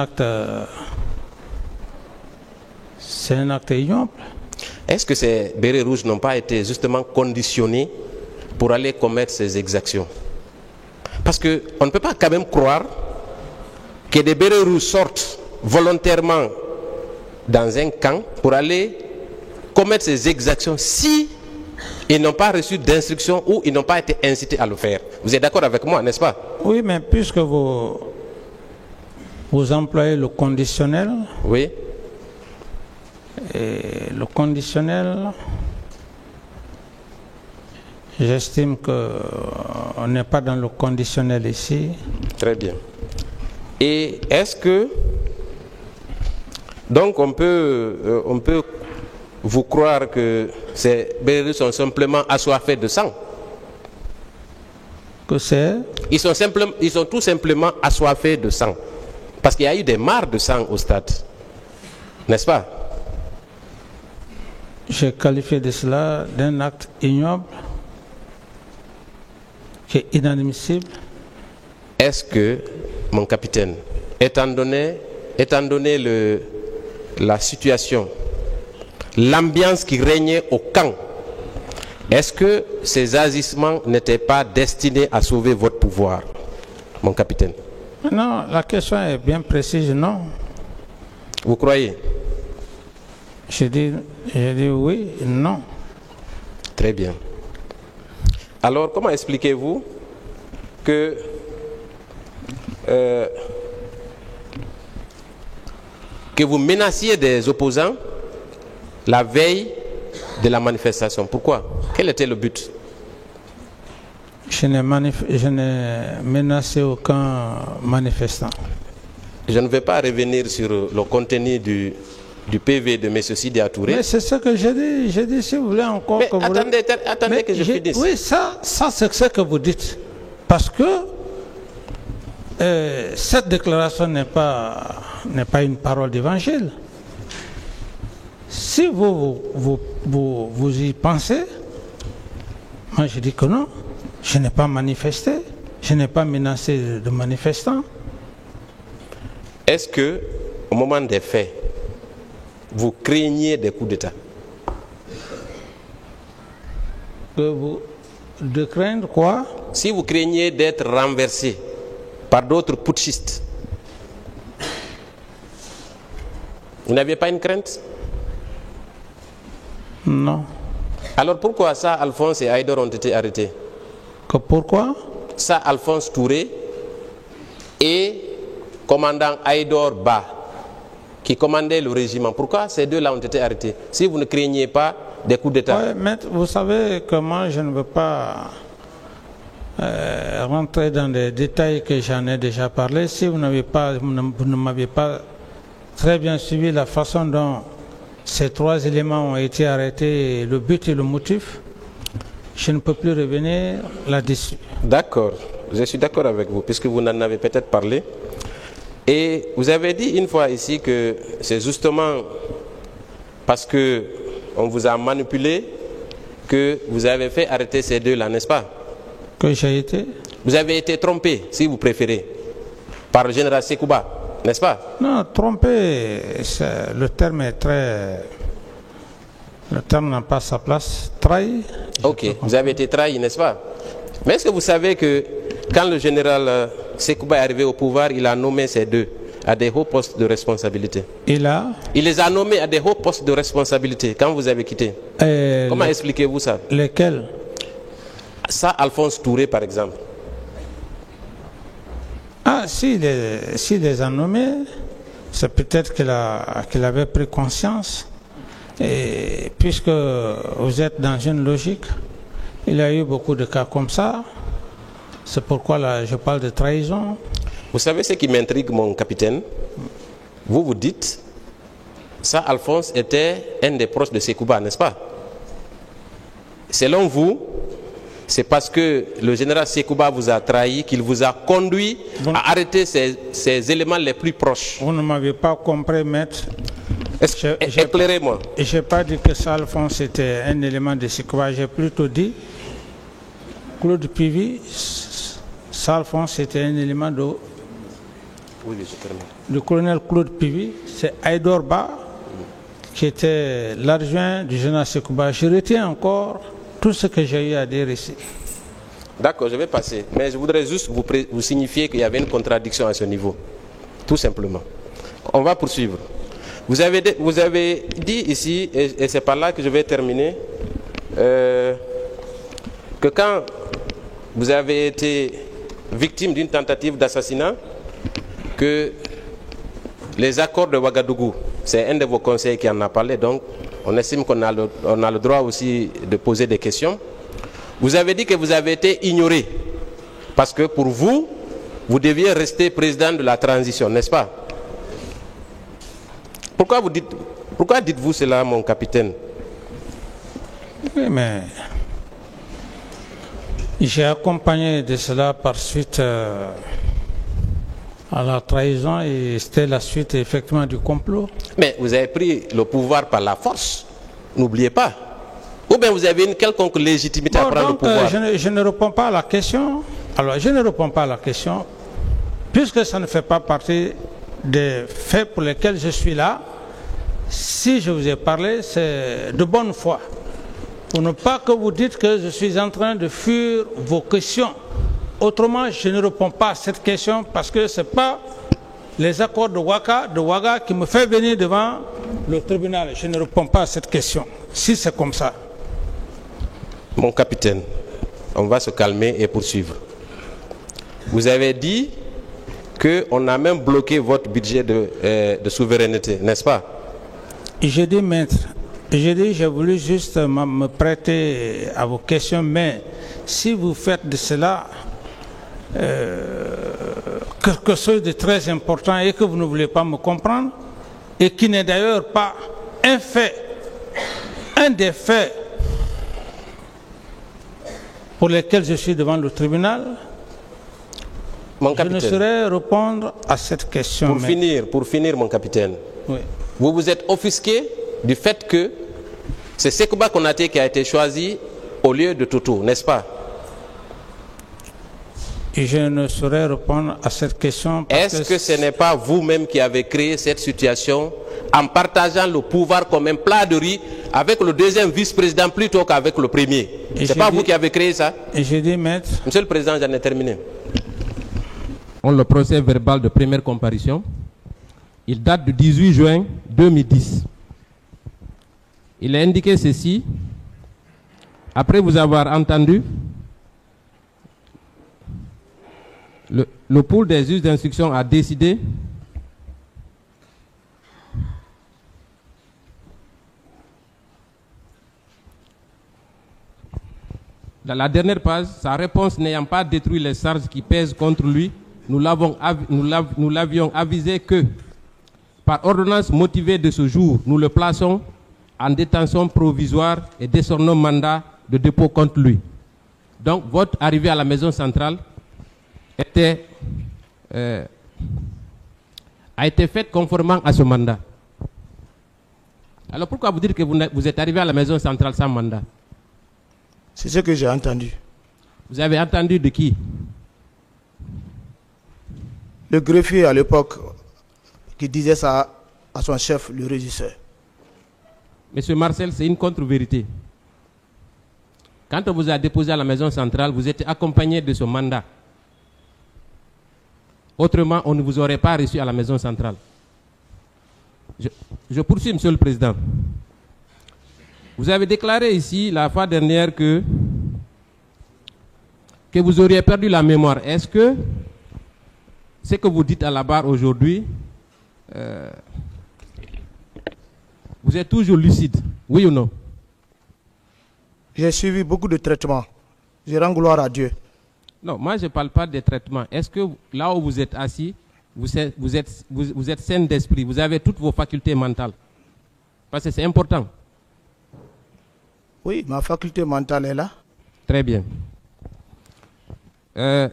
acte ignoble. Est-ce que ces bérets rouges n'ont pas été justement conditionnés pour aller commettre ces exactions? Parce qu'on ne peut pas quand même croire que des bérets rouges sortent volontairement dans un camp pour aller commettre ces exactions si ils n'ont pas reçu d'instruction ou ils n'ont pas été incités à le faire. Vous êtes d'accord avec moi, n'est-ce pas? Oui, mais puisque vous employez le conditionnel. Oui. Et le conditionnel, j'estime qu'on n'est pas dans le conditionnel ici. Très bien. Et est-ce que, donc on peut vous croire que ces bérets sont simplement assoiffés de sang? Que c'est? Ils sont tout simplement assoiffés de sang. Parce qu'il y a eu des mares de sang au stade. N'est-ce pas? J'ai qualifié de cela d'un acte ignoble, qui est inadmissible. Est-ce que, mon capitaine, étant donné la situation, l'ambiance qui régnait au camp, est-ce que ces agissements n'étaient pas destinés à sauver votre pouvoir, mon capitaine? Non, la question est bien précise, non. Vous croyez? Je dis oui, non. Très bien. Alors, comment expliquez-vous que vous menaciez des opposants la veille de la manifestation? Pourquoi? Quel était le but? Je n'ai menacé aucun manifestant. Je ne vais pas revenir sur le contenu du PV de M. Sidi Touré. Mais c'est ce que j'ai dit. J'ai dit, si vous voulez encore... Mais attendez que je finisse. Oui, ça c'est ce que vous dites. Parce que cette déclaration n'est pas une parole d'évangile. Si vous y pensez, moi je dis que non, je n'ai pas manifesté, je n'ai pas menacé de manifestants. Est-ce que, au moment des faits, vous craignez des coups d'État? De craindre quoi? Si vous craignez d'être renversé par d'autres putschistes, vous n'avez pas une crainte? Non. Alors pourquoi ça, Alphonse et Haïdar ont été arrêtés? Pourquoi? Ça, Alphonse Touré et commandant Haïdar Ba, qui commandait le régiment. Pourquoi ces deux-là ont été arrêtés? Si vous ne craignez pas des coups d'État. Oui, mais vous savez que moi, je ne veux pas rentrer dans des détails que j'en ai déjà parlé. Si vous ne m'avez pas très bien suivi la façon dont ces trois éléments ont été arrêtés, le but et le motif, je ne peux plus revenir là-dessus. D'accord, je suis d'accord avec vous, puisque vous en avez peut-être parlé. Et vous avez dit une fois ici que c'est justement parce que on vous a manipulé que vous avez fait arrêter ces deux-là, n'est-ce pas? Que j'ai été? Vous avez été trompé, si vous préférez, par le général Sekouba, n'est-ce pas? Non, trompé, le terme est très... Le terme n'a pas sa place. Trahi. Ok, vous avez été trahi, n'est-ce pas? Mais est-ce que vous savez que quand le général Sekouba est arrivé au pouvoir, il a nommé ces deux à des hauts postes de responsabilité? Il les a nommés à des hauts postes de responsabilité quand vous avez quitté. Comment expliquez-vous ça? Lesquels? Ça, Alphonse Touré, par exemple. Ah, s'il les a nommés, c'est peut-être qu'il avait pris conscience. Et puisque vous êtes dans une logique, il y a eu beaucoup de cas comme ça. C'est pourquoi là, je parle de trahison. Vous savez ce qui m'intrigue, mon capitaine? Vous dites, ça, Alphonse était un des proches de Sekouba, n'est-ce pas? Selon vous, c'est parce que le général Sekouba vous a trahi qu'il vous a conduit à arrêter ces éléments les plus proches. Vous ne m'avez pas compris, maître. Éclairez-moi. Je n'ai pas dit que ça, Alphonse, était un élément de Sekouba. J'ai plutôt dit Claude Pivy, ça, Alphonse, était un élément de... Oui, je termine. Le colonel Claude Pivy, c'est Haïdar Ba, qui était l'adjoint du général Sekouba. Je retiens encore tout ce que j'ai eu à dire ici. D'accord, je vais passer. Mais je voudrais juste vous signifier qu'il y avait une contradiction à ce niveau. Tout simplement. On va poursuivre. Vous avez dit ici, et c'est par là que je vais terminer, que quand vous avez été victime d'une tentative d'assassinat, que les accords de Ouagadougou, c'est un de vos conseils qui en a parlé, donc on estime qu'on a le droit aussi de poser des questions. Vous avez dit que vous avez été ignoré, parce que pour vous, vous deviez rester président de la transition, n'est-ce pas? Pourquoi dites-vous cela, mon capitaine? Oui, mais j'ai accompagné de cela par suite à la trahison et c'était la suite effectivement du complot. Mais vous avez pris le pouvoir par la force, n'oubliez pas. Ou bien vous avez une quelconque légitimité à prendre le pouvoir. Je ne réponds pas à la question. Alors, je ne réponds pas à la question, puisque ça ne fait pas partie des faits pour lesquels je suis là. Si je vous ai parlé, c'est de bonne foi. Pour ne pas que vous dites que je suis en train de fuir vos questions. Autrement, je ne réponds pas à cette question parce que ce n'est pas les accords de Ouaga qui me fait venir devant le tribunal. Je ne réponds pas à cette question, si c'est comme ça. Mon capitaine, on va se calmer et poursuivre. Vous avez dit qu'on a même bloqué votre budget de souveraineté, n'est-ce pas? J'ai dit, maître, j'ai voulu juste me prêter à vos questions, mais si vous faites de cela, que quelque chose de très important et que vous ne voulez pas me comprendre, et qui n'est d'ailleurs pas un fait, un des faits pour lesquels je suis devant le tribunal, je ne saurais répondre à cette question. Pour finir, mon capitaine, oui. Vous vous êtes offusqué du fait que c'est Sekouba Konaté qui a été choisi au lieu de Toutou, n'est-ce pas? Et je ne saurais répondre à cette question. Est-ce que ce n'est pas vous-même qui avez créé cette situation en partageant le pouvoir comme un plat de riz avec le deuxième vice-président plutôt qu'avec le premier? Ce n'est pas vous qui avez créé ça? Et j'ai dit, maître. Monsieur le Président, j'en ai terminé. Le procès verbal de première comparution, il date du 18 juin 2010. Il a indiqué ceci: après vous avoir entendu, le pôle des juges d'instruction a décidé dans la dernière page, sa réponse n'ayant pas détruit les charges qui pèsent contre lui, nous l'avions avisé que, par ordonnance motivée de ce jour, nous le plaçons en détention provisoire et décernons mandat de dépôt contre lui. Donc, votre arrivée à la maison centrale a été faite conformément à ce mandat. Alors, pourquoi vous dites que vous êtes arrivé à la maison centrale sans mandat? C'est ce que j'ai entendu. Vous avez entendu de qui? Le greffier à l'époque qui disait ça à son chef, le régisseur. Monsieur Marcel, c'est une contre-vérité. Quand on vous a déposé à la maison centrale, vous êtes accompagné de ce mandat. Autrement, on ne vous aurait pas reçu à la maison centrale. Je poursuis, Monsieur le Président. Vous avez déclaré ici, la fois dernière, que vous auriez perdu la mémoire. Est-ce que ce que vous dites à la barre aujourd'hui, vous êtes toujours lucide, oui ou non? J'ai suivi beaucoup de traitements. Je rends gloire à Dieu. Non, moi je ne parle pas des traitements. Est-ce que là où vous êtes assis, vous êtes sain d'esprit, vous avez toutes vos facultés mentales? Parce que c'est important. Oui, ma faculté mentale est là. Très bien.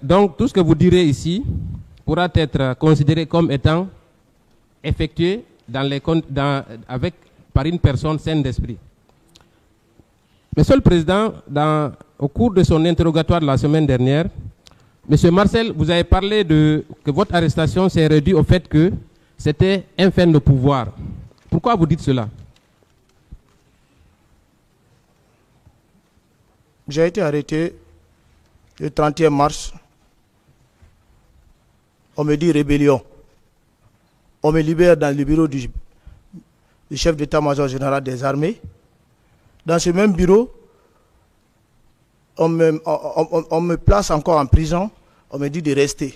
Donc tout ce que vous direz ici pourra être considéré comme étant effectué par une personne saine d'esprit. Monsieur le Président, au cours de son interrogatoire de la semaine dernière, Monsieur Marcel, vous avez parlé que votre arrestation s'est réduite au fait que c'était un fait de pouvoir. Pourquoi vous dites cela? J'ai été arrêté le 31 mars. On me dit rébellion. On me libère dans le bureau du chef d'état-major général des armées. Dans ce même bureau, on me place encore en prison. On me dit de rester.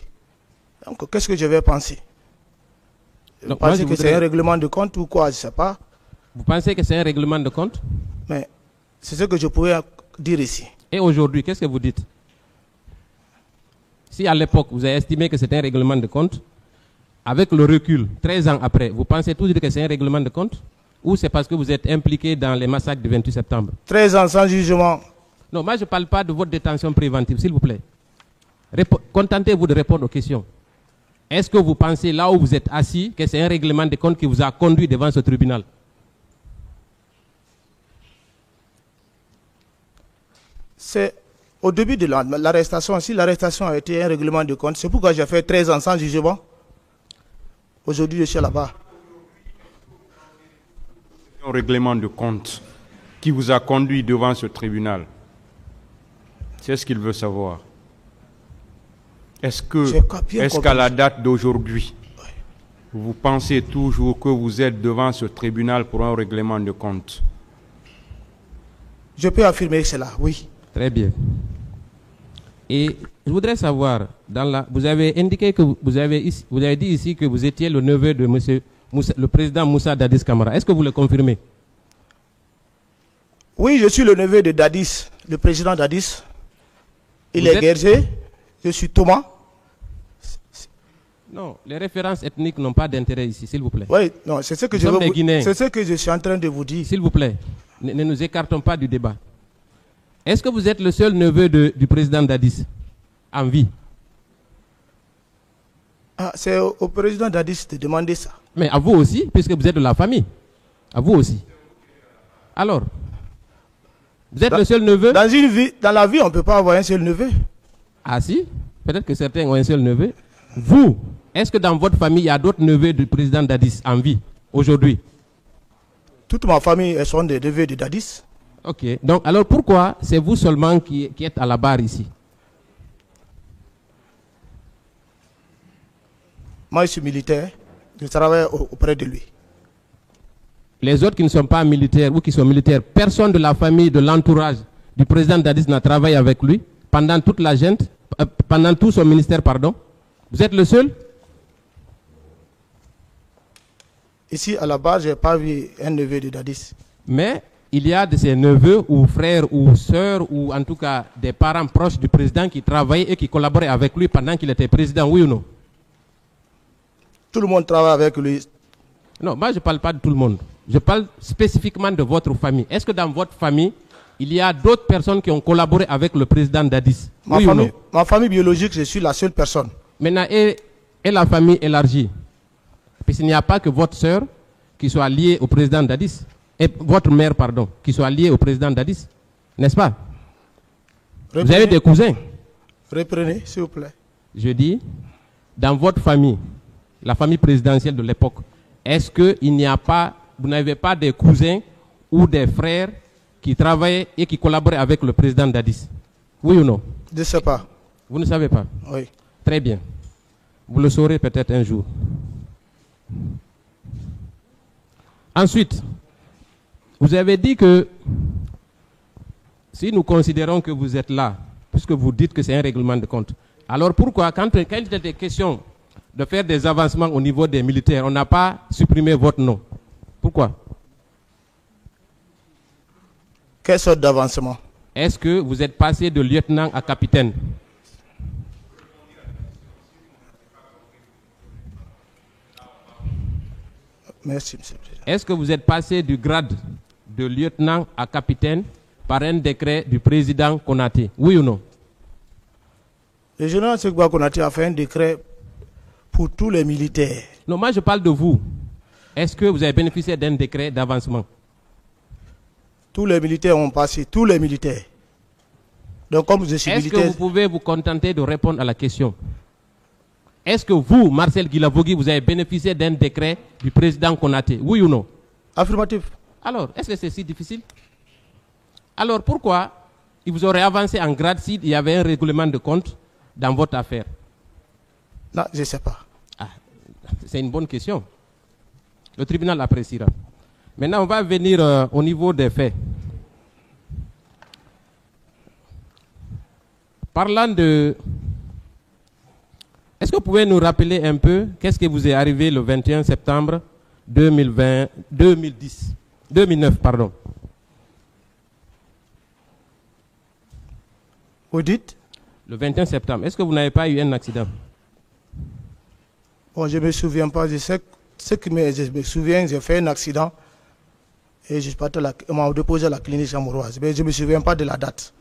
Donc, qu'est-ce que je vais penser? Vous pensez que c'est un règlement de compte ou quoi? Je ne sais pas. Vous pensez que c'est un règlement de compte? Mais c'est ce que je pouvais dire ici. Et aujourd'hui, qu'est-ce que vous dites? Si à l'époque, vous avez estimé que c'était un règlement de compte, avec le recul, 13 ans après, vous pensez toujours que c'est un règlement de compte? Ou c'est parce que vous êtes impliqué dans les massacres du 28 septembre? 13 ans sans jugement. Non, moi je ne parle pas de votre détention préventive, s'il vous plaît. Contentez-vous de répondre aux questions. Est-ce que vous pensez, là où vous êtes assis, que c'est un règlement de compte qui vous a conduit devant ce tribunal? C'est au début de l'arrestation. Si l'arrestation a été un règlement de compte, c'est pourquoi j'ai fait 13 ans sans jugement. Aujourd'hui, je suis là-bas. Un règlement de compte qui vous a conduit devant ce tribunal. C'est ce qu'il veut savoir. Est-ce qu'à la date d'aujourd'hui, vous pensez toujours que vous êtes devant ce tribunal pour un règlement de compte? Je peux affirmer cela, oui. Très bien. Et je voudrais savoir, vous avez indiqué que vous avez dit ici que vous étiez le neveu de monsieur le président Moussa Dadis Camara. Est-ce que vous le confirmez? Oui, je suis le neveu de Dadis, le président Dadis. Il est guerrier. Je suis Thomas. Non, les références ethniques n'ont pas d'intérêt ici, s'il vous plaît. Oui, non, c'est ce que c'est ce que je suis en train de vous dire. S'il vous plaît, ne nous écartons pas du débat. Est-ce que vous êtes le seul neveu du président Dadis en vie? Ah, c'est au président Dadis de demander ça. Mais à vous aussi, puisque vous êtes de la famille. À vous aussi. Alors, vous êtes le seul neveu? Dans la vie, on ne peut pas avoir un seul neveu. Ah si? Peut-être que certains ont un seul neveu. Vous, est-ce que dans votre famille, il y a d'autres neveux du président Dadis en vie, aujourd'hui? Toute ma famille sont des neveux de Dadis. Ok. Donc, alors pourquoi c'est vous seulement qui êtes à la barre ici? Moi, je suis militaire. Je travaille auprès de lui. Les autres qui ne sont pas militaires ou qui sont militaires, personne de la famille, de l'entourage du président Dadis n'a travaillé avec lui pendant toute la gente, pendant tout son ministère, pardon. Vous êtes le seul? Ici, à la base, je n'ai pas vu un neveu de Dadis. Mais il y a de ses neveux ou frères ou sœurs ou en tout cas des parents proches du président qui travaillaient et qui collaboraient avec lui pendant qu'il était président, oui ou non? Tout le monde travaille avec lui. Non, moi je ne parle pas de tout le monde. Je parle spécifiquement de votre famille. Est-ce que dans votre famille, il y a d'autres personnes qui ont collaboré avec le président Dadis? Ma famille biologique, je suis la seule personne. Maintenant, et la famille élargie? Puisqu'il n'y a pas que votre sœur qui soit liée au président Dadis, et votre mère, pardon, qui soit liée au président Dadis, n'est-ce pas? Vous avez des cousins? Reprenez, s'il vous plaît. Je dis, dans votre famille, la famille présidentielle de l'époque, est-ce qu'il n'y a pas, vous n'avez pas des cousins ou des frères qui travaillaient et qui collaboraient avec le président Dadis? Oui ou non? Je ne sais pas. Vous ne savez pas? Oui. Très bien. Vous le saurez peut-être un jour. Ensuite, vous avez dit que si nous considérons que vous êtes là, puisque vous dites que c'est un règlement de compte, alors pourquoi, quand il était question de faire des avancements au niveau des militaires, on n'a pas supprimé votre nom? Pourquoi? Quelle sorte d'avancement? Est-ce que vous êtes passé de lieutenant à capitaine? Merci, monsieur le président. Est-ce que vous êtes passé du grade de lieutenant à capitaine par un décret du président Konaté? Oui ou non? Le général Sékou Konaté a fait un décret pour tous les militaires. Non, moi je parle de vous. Est-ce que vous avez bénéficié d'un décret d'avancement? Tous les militaires ont passé, tous les militaires. Donc comme je suis militaire... Est-ce que vous pouvez vous contenter de répondre à la question? Est-ce que vous, Marcel Guilavogui, vous avez bénéficié d'un décret du président Konaté? Oui ou non? Affirmatif. Alors, est-ce que c'est si difficile? Alors, pourquoi il vous aurait avancé en grade s'il y avait un règlement de compte dans votre affaire? Non, je ne sais pas. Ah, c'est une bonne question. Le tribunal appréciera. Maintenant, on va venir au niveau des faits. Parlant de... Est-ce que vous pouvez nous rappeler un peu qu'est-ce qui vous est arrivé le 21 septembre 2009, pardon. Vous dites? Le 21 septembre. Est-ce que vous n'avez pas eu un accident? Bon, je ne me souviens pas. Je sais ce que je me souviens, j'ai fait un accident et on m'a déposé à la clinique Ambroise. Mais je ne me souviens pas de la date.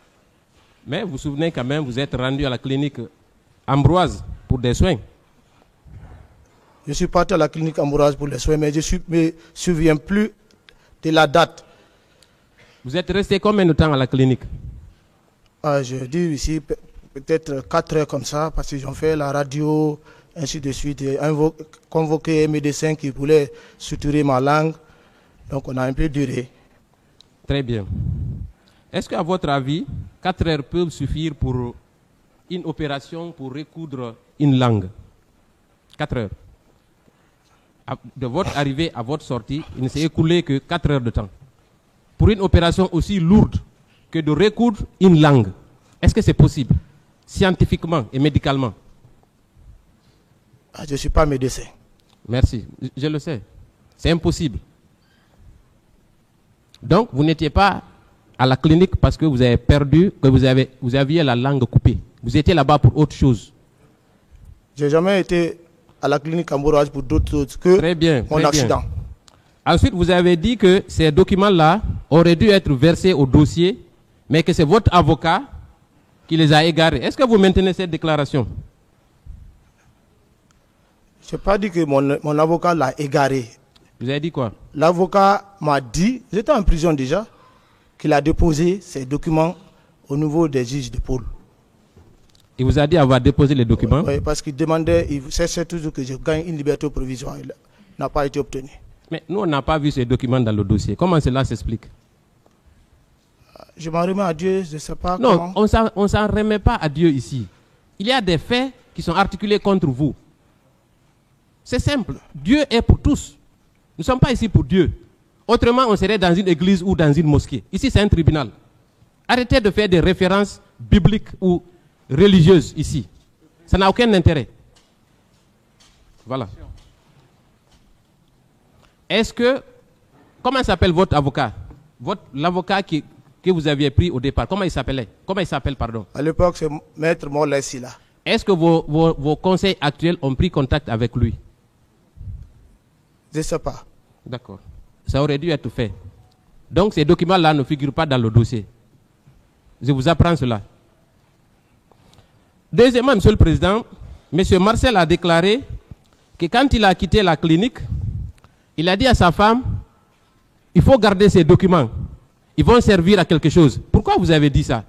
Mais vous vous souvenez quand même, vous êtes rendu à la clinique Ambroise pour des soins? Je suis parti à la clinique Ambroise pour les soins, mais je ne me souviens plus de la date. Vous êtes resté combien de temps à la clinique? Je dis ici peut-être 4 heures comme ça, parce qu'ils ont fait la radio, ainsi de suite, et convoqué un médecin qui voulait suturer ma langue. Donc on a un peu duré. Très bien. Est-ce qu'à votre avis, 4 heures peuvent suffire pour une opération pour recoudre une langue? 4 heures. De votre arrivée à votre sortie, il ne s'est écoulé que 4 heures de temps. Pour une opération aussi lourde que de recoudre une langue, est-ce que c'est possible, scientifiquement et médicalement? Je ne suis pas médecin. Merci, je le sais. C'est impossible. Donc, vous n'étiez pas à la clinique parce que vous avez perdu, que vous aviez la langue coupée. Vous étiez là-bas pour autre chose. Je n'ai jamais été à la clinique Ambroise pour d'autres choses que mon accident. Bien. Ensuite, vous avez dit que ces documents-là auraient dû être versés au dossier, mais que c'est votre avocat qui les a égarés. Est-ce que vous maintenez cette déclaration? Je n'ai pas dit que mon avocat l'a égaré. Vous avez dit quoi? L'avocat m'a dit, j'étais en prison déjà, qu'il a déposé ces documents au niveau des juges de pôle. Il vous a dit avoir déposé les documents? Oui, parce qu'il demandait, il cherchait toujours que je gagne une liberté provisoire. Il n'a pas été obtenu. Mais nous, on n'a pas vu ces documents dans le dossier. Comment cela s'explique? Je m'en remets à Dieu, je ne sais pas comment. Non, on ne s'en remet pas à Dieu ici. Il y a des faits qui sont articulés contre vous. C'est simple. Dieu est pour tous. Nous ne sommes pas ici pour Dieu. Autrement, on serait dans une église ou dans une mosquée. Ici, c'est un tribunal. Arrêtez de faire des références bibliques ou religieuses ici. Ça n'a aucun intérêt. Voilà. Est-ce que... Comment s'appelle votre avocat? L'avocat que vous aviez pris au départ, comment il s'appelait? Comment il s'appelle, pardon? À l'époque, c'est Maître Molessila. Est-ce que vos conseils actuels ont pris contact avec lui? Je ne sais pas. D'accord. Ça aurait dû être fait. Donc ces documents-là ne figurent pas dans le dossier. Je vous apprends cela. Deuxièmement, Monsieur le Président, M. Marcel a déclaré que quand il a quitté la clinique, il a dit à sa femme, il faut garder ces documents. Ils vont servir à quelque chose. Pourquoi vous avez dit ça?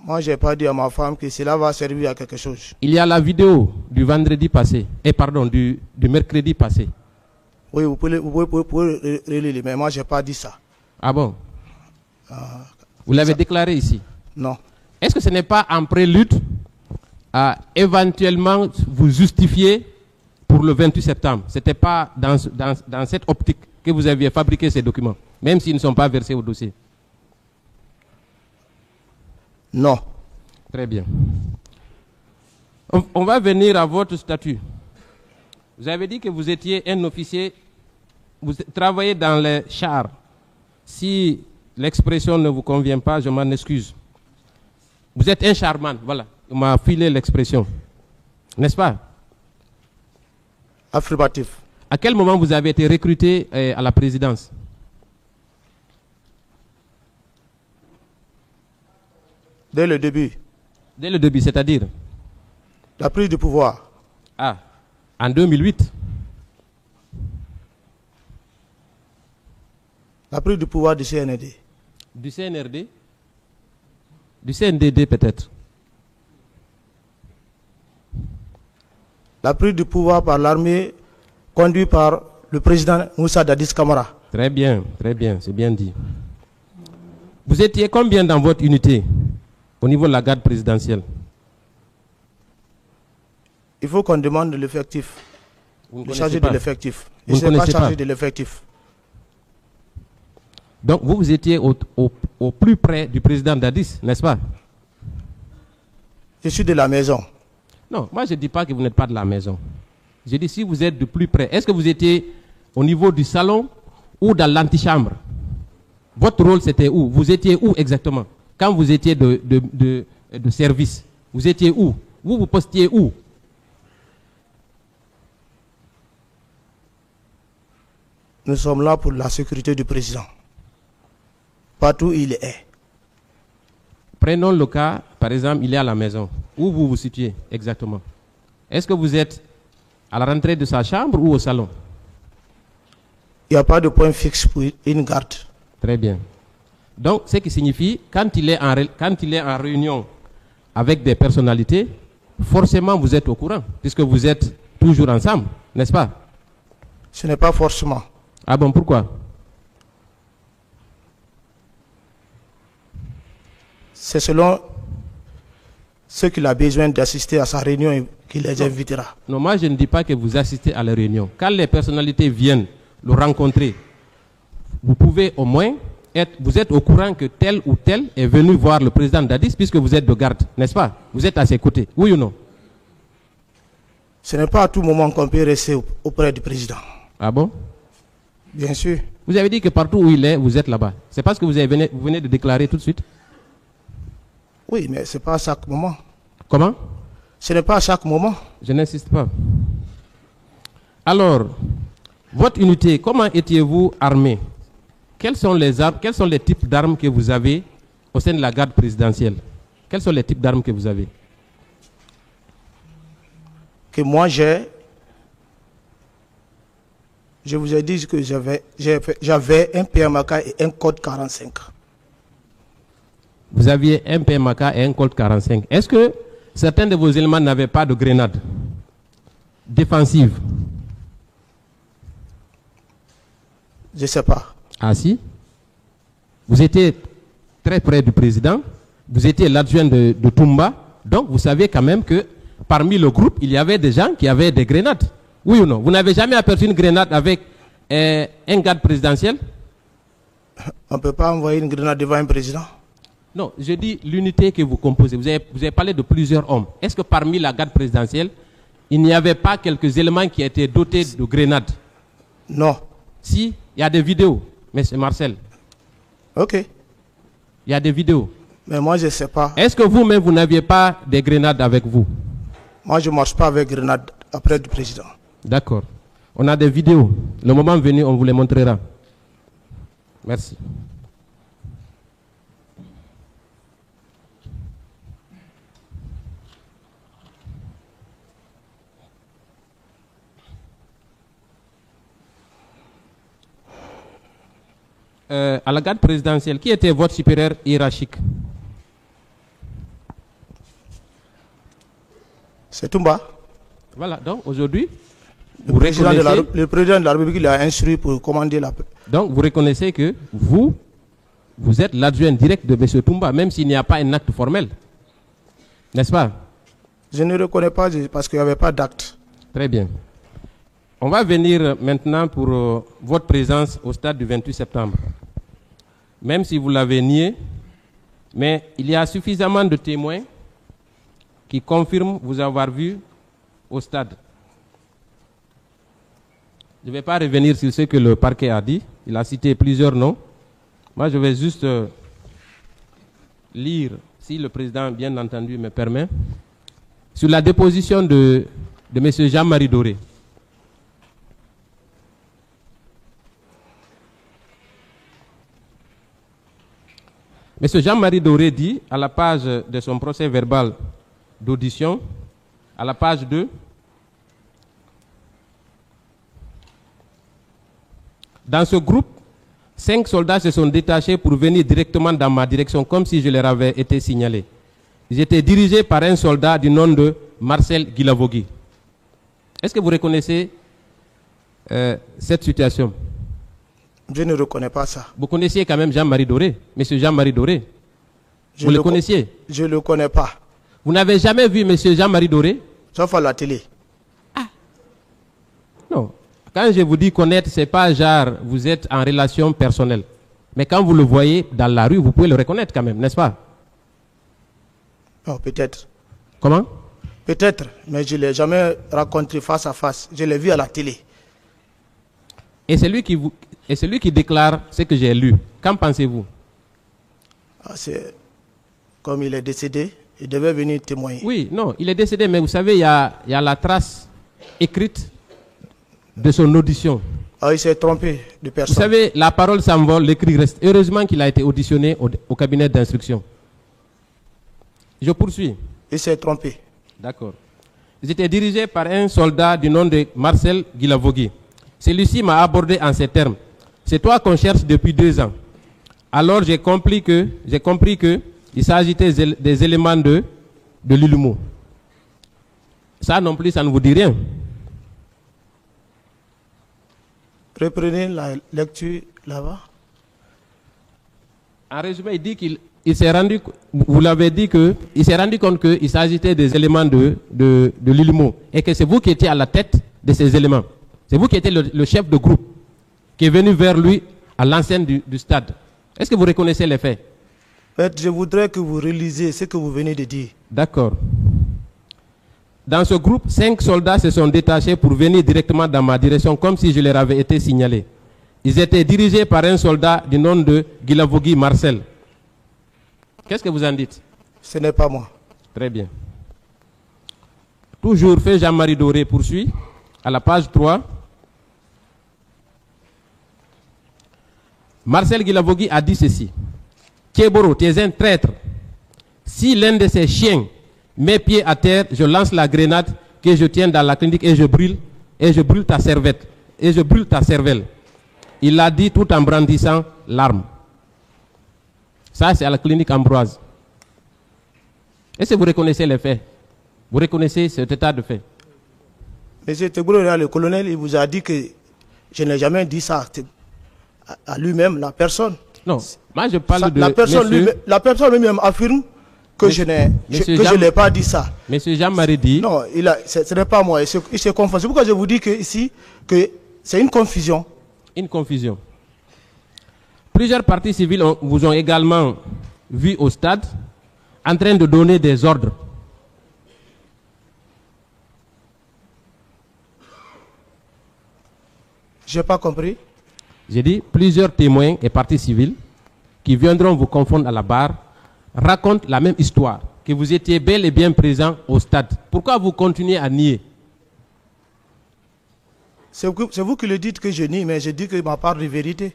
Moi, je n'ai pas dit à ma femme que cela va servir à quelque chose. Il y a la vidéo du vendredi passé, du mercredi passé. Oui, vous pouvez relire, mais moi, je n'ai pas dit ça. Ah bon? Vous l'avez déclaré ici? Non. Est-ce que ce n'est pas un prélude à éventuellement vous justifier pour le 28 septembre? Ce n'était pas dans cette optique que vous aviez fabriqué ces documents, même s'ils ne sont pas versés au dossier? Non. Très bien. On va venir à votre statut. Vous avez dit que vous étiez un officier, vous travaillez dans les chars. Si l'expression ne vous convient pas, je m'en excuse. Vous êtes un charman, voilà. On m'a filé l'expression. N'est-ce pas? Affirmatif. À quel moment vous avez été recruté à la présidence? Dès le début. Dès le début, c'est-à-dire? La prise de pouvoir. Ah, en 2008. La prise de pouvoir du CNRD. Du CNRD? Du CNDD peut-être. La prise de pouvoir par l'armée conduite par le président Moussa Dadis Camara. Très bien, c'est bien dit. Vous étiez combien dans votre unité au niveau de la garde présidentielle? Il faut qu'on demande l'effectif. Le chargé de l'effectif. Vous ne connaissez pas? Chargé de l'effectif. Donc vous étiez au plus près du président Dadis, n'est-ce pas? Je suis de la maison. Non, moi je ne dis pas que vous n'êtes pas de la maison. Je dis si vous êtes de plus près. Est-ce que vous étiez au niveau du salon ou dans l'antichambre? Votre rôle c'était où? Vous étiez où exactement? Quand vous étiez de service, vous étiez où? Vous postiez où? Nous sommes là pour la sécurité du président. Partout où il est. Prenons le cas, par exemple, il est à la maison. Où vous vous situez exactement? Est-ce que vous êtes à la rentrée de sa chambre ou au salon? Il n'y a pas de point fixe pour une garde. Très bien. Donc, ce qui signifie, quand il est en réunion avec des personnalités, forcément vous êtes au courant, puisque vous êtes toujours ensemble, n'est-ce pas? Ce n'est pas forcément. Ah bon, pourquoi? C'est selon ceux qu'il a besoin d'assister à sa réunion et qu'il les invitera. Non, moi je ne dis pas que vous assistez à la réunion. Quand les personnalités viennent le rencontrer, vous pouvez au moins vous êtes au courant que tel ou tel est venu voir le président Dadis puisque vous êtes de garde, n'est-ce pas? Vous êtes à ses côtés, oui ou non? Ce n'est pas à tout moment qu'on peut rester auprès du président. Ah bon? Bien sûr. Vous avez dit que partout où il est, vous êtes là-bas. C'est parce que vous venez de déclarer tout de suite? Oui, mais ce n'est pas à chaque moment. Comment? Ce n'est pas à chaque moment. Je n'insiste pas. Alors, votre unité, comment étiez-vous armé? Quels sont les types d'armes que vous avez au sein de la garde présidentielle? Quels sont les types d'armes que vous avez? Que moi j'ai, je vous ai dit que j'avais un PMK et un code 45. Vous aviez un PMK et un code 45. Est-ce que certains de vos éléments n'avaient pas de grenades défensives? Je ne sais pas. Ah si? Vous étiez très près du président, vous étiez l'adjoint de Toumba, donc vous savez quand même que parmi le groupe, il y avait des gens qui avaient des grenades. Oui ou non? Vous n'avez jamais aperçu une grenade avec un garde présidentiel? On ne peut pas envoyer une grenade devant un président. Non, je dis l'unité que vous composez. Vous avez parlé de plusieurs hommes. Est-ce que parmi la garde présidentielle, il n'y avait pas quelques éléments qui étaient dotés de grenades? Non. Si, il y a des vidéos, M. Marcel. Ok. Il y a des vidéos. Mais moi, je ne sais pas. Est-ce que vous-même, vous n'aviez pas des grenades avec vous? Moi, je ne marche pas avec grenade après du président. D'accord. On a des vidéos. Le moment venu, on vous les montrera. Merci. À la garde présidentielle, qui était votre supérieur hiérarchique? C'est Toumba. Voilà, donc aujourd'hui, le président de la République l'a instruit pour commander la paix. Donc vous reconnaissez que vous êtes l'adjoint direct de M. Toumba, même s'il n'y a pas un acte formel. N'est-ce pas? Je ne reconnais pas parce qu'il n'y avait pas d'acte. Très bien. On va venir maintenant pour votre présence au stade du 28 septembre. Même si vous l'avez nié, mais il y a suffisamment de témoins qui confirment vous avoir vu au stade. Je ne vais pas revenir sur ce que le parquet a dit. Il a cité plusieurs noms. Moi, je vais juste lire, si le président, bien entendu, me permet, sur la déposition de M. Jean-Marie Doré. M. Jean-Marie Doré dit, à la page de son procès verbal d'audition, à la page 2, dans ce groupe, 5 soldats se sont détachés pour venir directement dans ma direction, comme si je leur avais été signalé. Ils étaient dirigés par un soldat du nom de Marcel Guilavogui. Est-ce que vous reconnaissez cette situation? Je ne reconnais pas ça. Vous connaissiez quand même Jean-Marie Doré, monsieur Jean-Marie Doré? Vous le connaissiez? Je ne le connais pas. Vous n'avez jamais vu monsieur Jean-Marie Doré? Sauf à la télé. Ah. Non. Quand je vous dis connaître, ce n'est pas genre vous êtes en relation personnelle. Mais quand vous le voyez dans la rue, vous pouvez le reconnaître quand même, n'est-ce pas? Oh, peut-être. Comment? Peut-être, mais je ne l'ai jamais rencontré face à face. Je l'ai vu à la télé. Et c'est lui qui déclare ce que j'ai lu. Qu'en pensez-vous? C'est comme il est décédé, il devait venir témoigner. Oui, non, il est décédé, mais vous savez, il y a la trace écrite de son audition. Ah, il s'est trompé de personne. Vous savez, la parole s'envole, l'écrit reste. Heureusement qu'il a été auditionné au cabinet d'instruction. Je poursuis. Il s'est trompé. D'accord. Ils étaient dirigés par un soldat du nom de Marcel Guilavogui. Celui-ci m'a abordé en ces termes. C'est toi qu'on cherche depuis 2 ans. Alors j'ai compris que il s'agitait des éléments de l'Ilumo. Ça non plus, ça ne vous dit rien. Reprenez la lecture là-bas. En résumé, il dit qu'il s'est rendu, vous l'avez dit qu'il s'est rendu compte qu'il s'agitait des éléments de l'Ilumo et que c'est vous qui étiez à la tête de ces éléments. C'est vous qui étiez le chef de groupe qui est venu vers lui à l'enceinte du stade. Est-ce que vous reconnaissez les faits? Je voudrais que vous relisiez ce que vous venez de dire. D'accord. Dans ce groupe, 5 soldats se sont détachés pour venir directement dans ma direction comme si je leur avais été signalé. Ils étaient dirigés par un soldat du nom de Guilavogui Marcel. Qu'est-ce que vous en dites? Ce n'est pas moi. Très bien. Toujours fait Jean-Marie Doré poursuit à la page 3. Marcel Guilavogui a dit ceci. Kéboro, tu es un traître. Si l'un de ces chiens met pied à terre, je lance la grenade que je tiens dans la clinique et je brûle ta cervelle. Il l'a dit tout en brandissant l'arme. Ça, c'est à la clinique Ambroise. Est-ce que vous reconnaissez les faits? Vous reconnaissez cet état de fait? Monsieur Tegboro, le colonel, il vous a dit que je n'ai jamais dit ça à lui-même, la personne. Non, moi je parle de... La personne lui-même affirme que je ne l'ai pas dit ça. Monsieur Jean-Marie dit... Non, ce n'est pas moi, il se confond. C'est pourquoi je vous dis que c'est une confusion. Une confusion. Plusieurs partis civils vous ont également vu au stade en train de donner des ordres. Je n'ai pas compris. J'ai dit plusieurs témoins et partis civils qui viendront vous confondre à la barre racontent la même histoire, que vous étiez bel et bien présent au stade. Pourquoi vous continuez à nier? C'est vous qui le dites que je nie, mais je dis que ma part de vérité.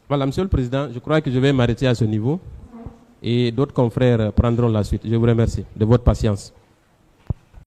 Voilà, Monsieur le Président, je crois que je vais m'arrêter à ce niveau et d'autres confrères prendront la suite. Je vous remercie de votre patience.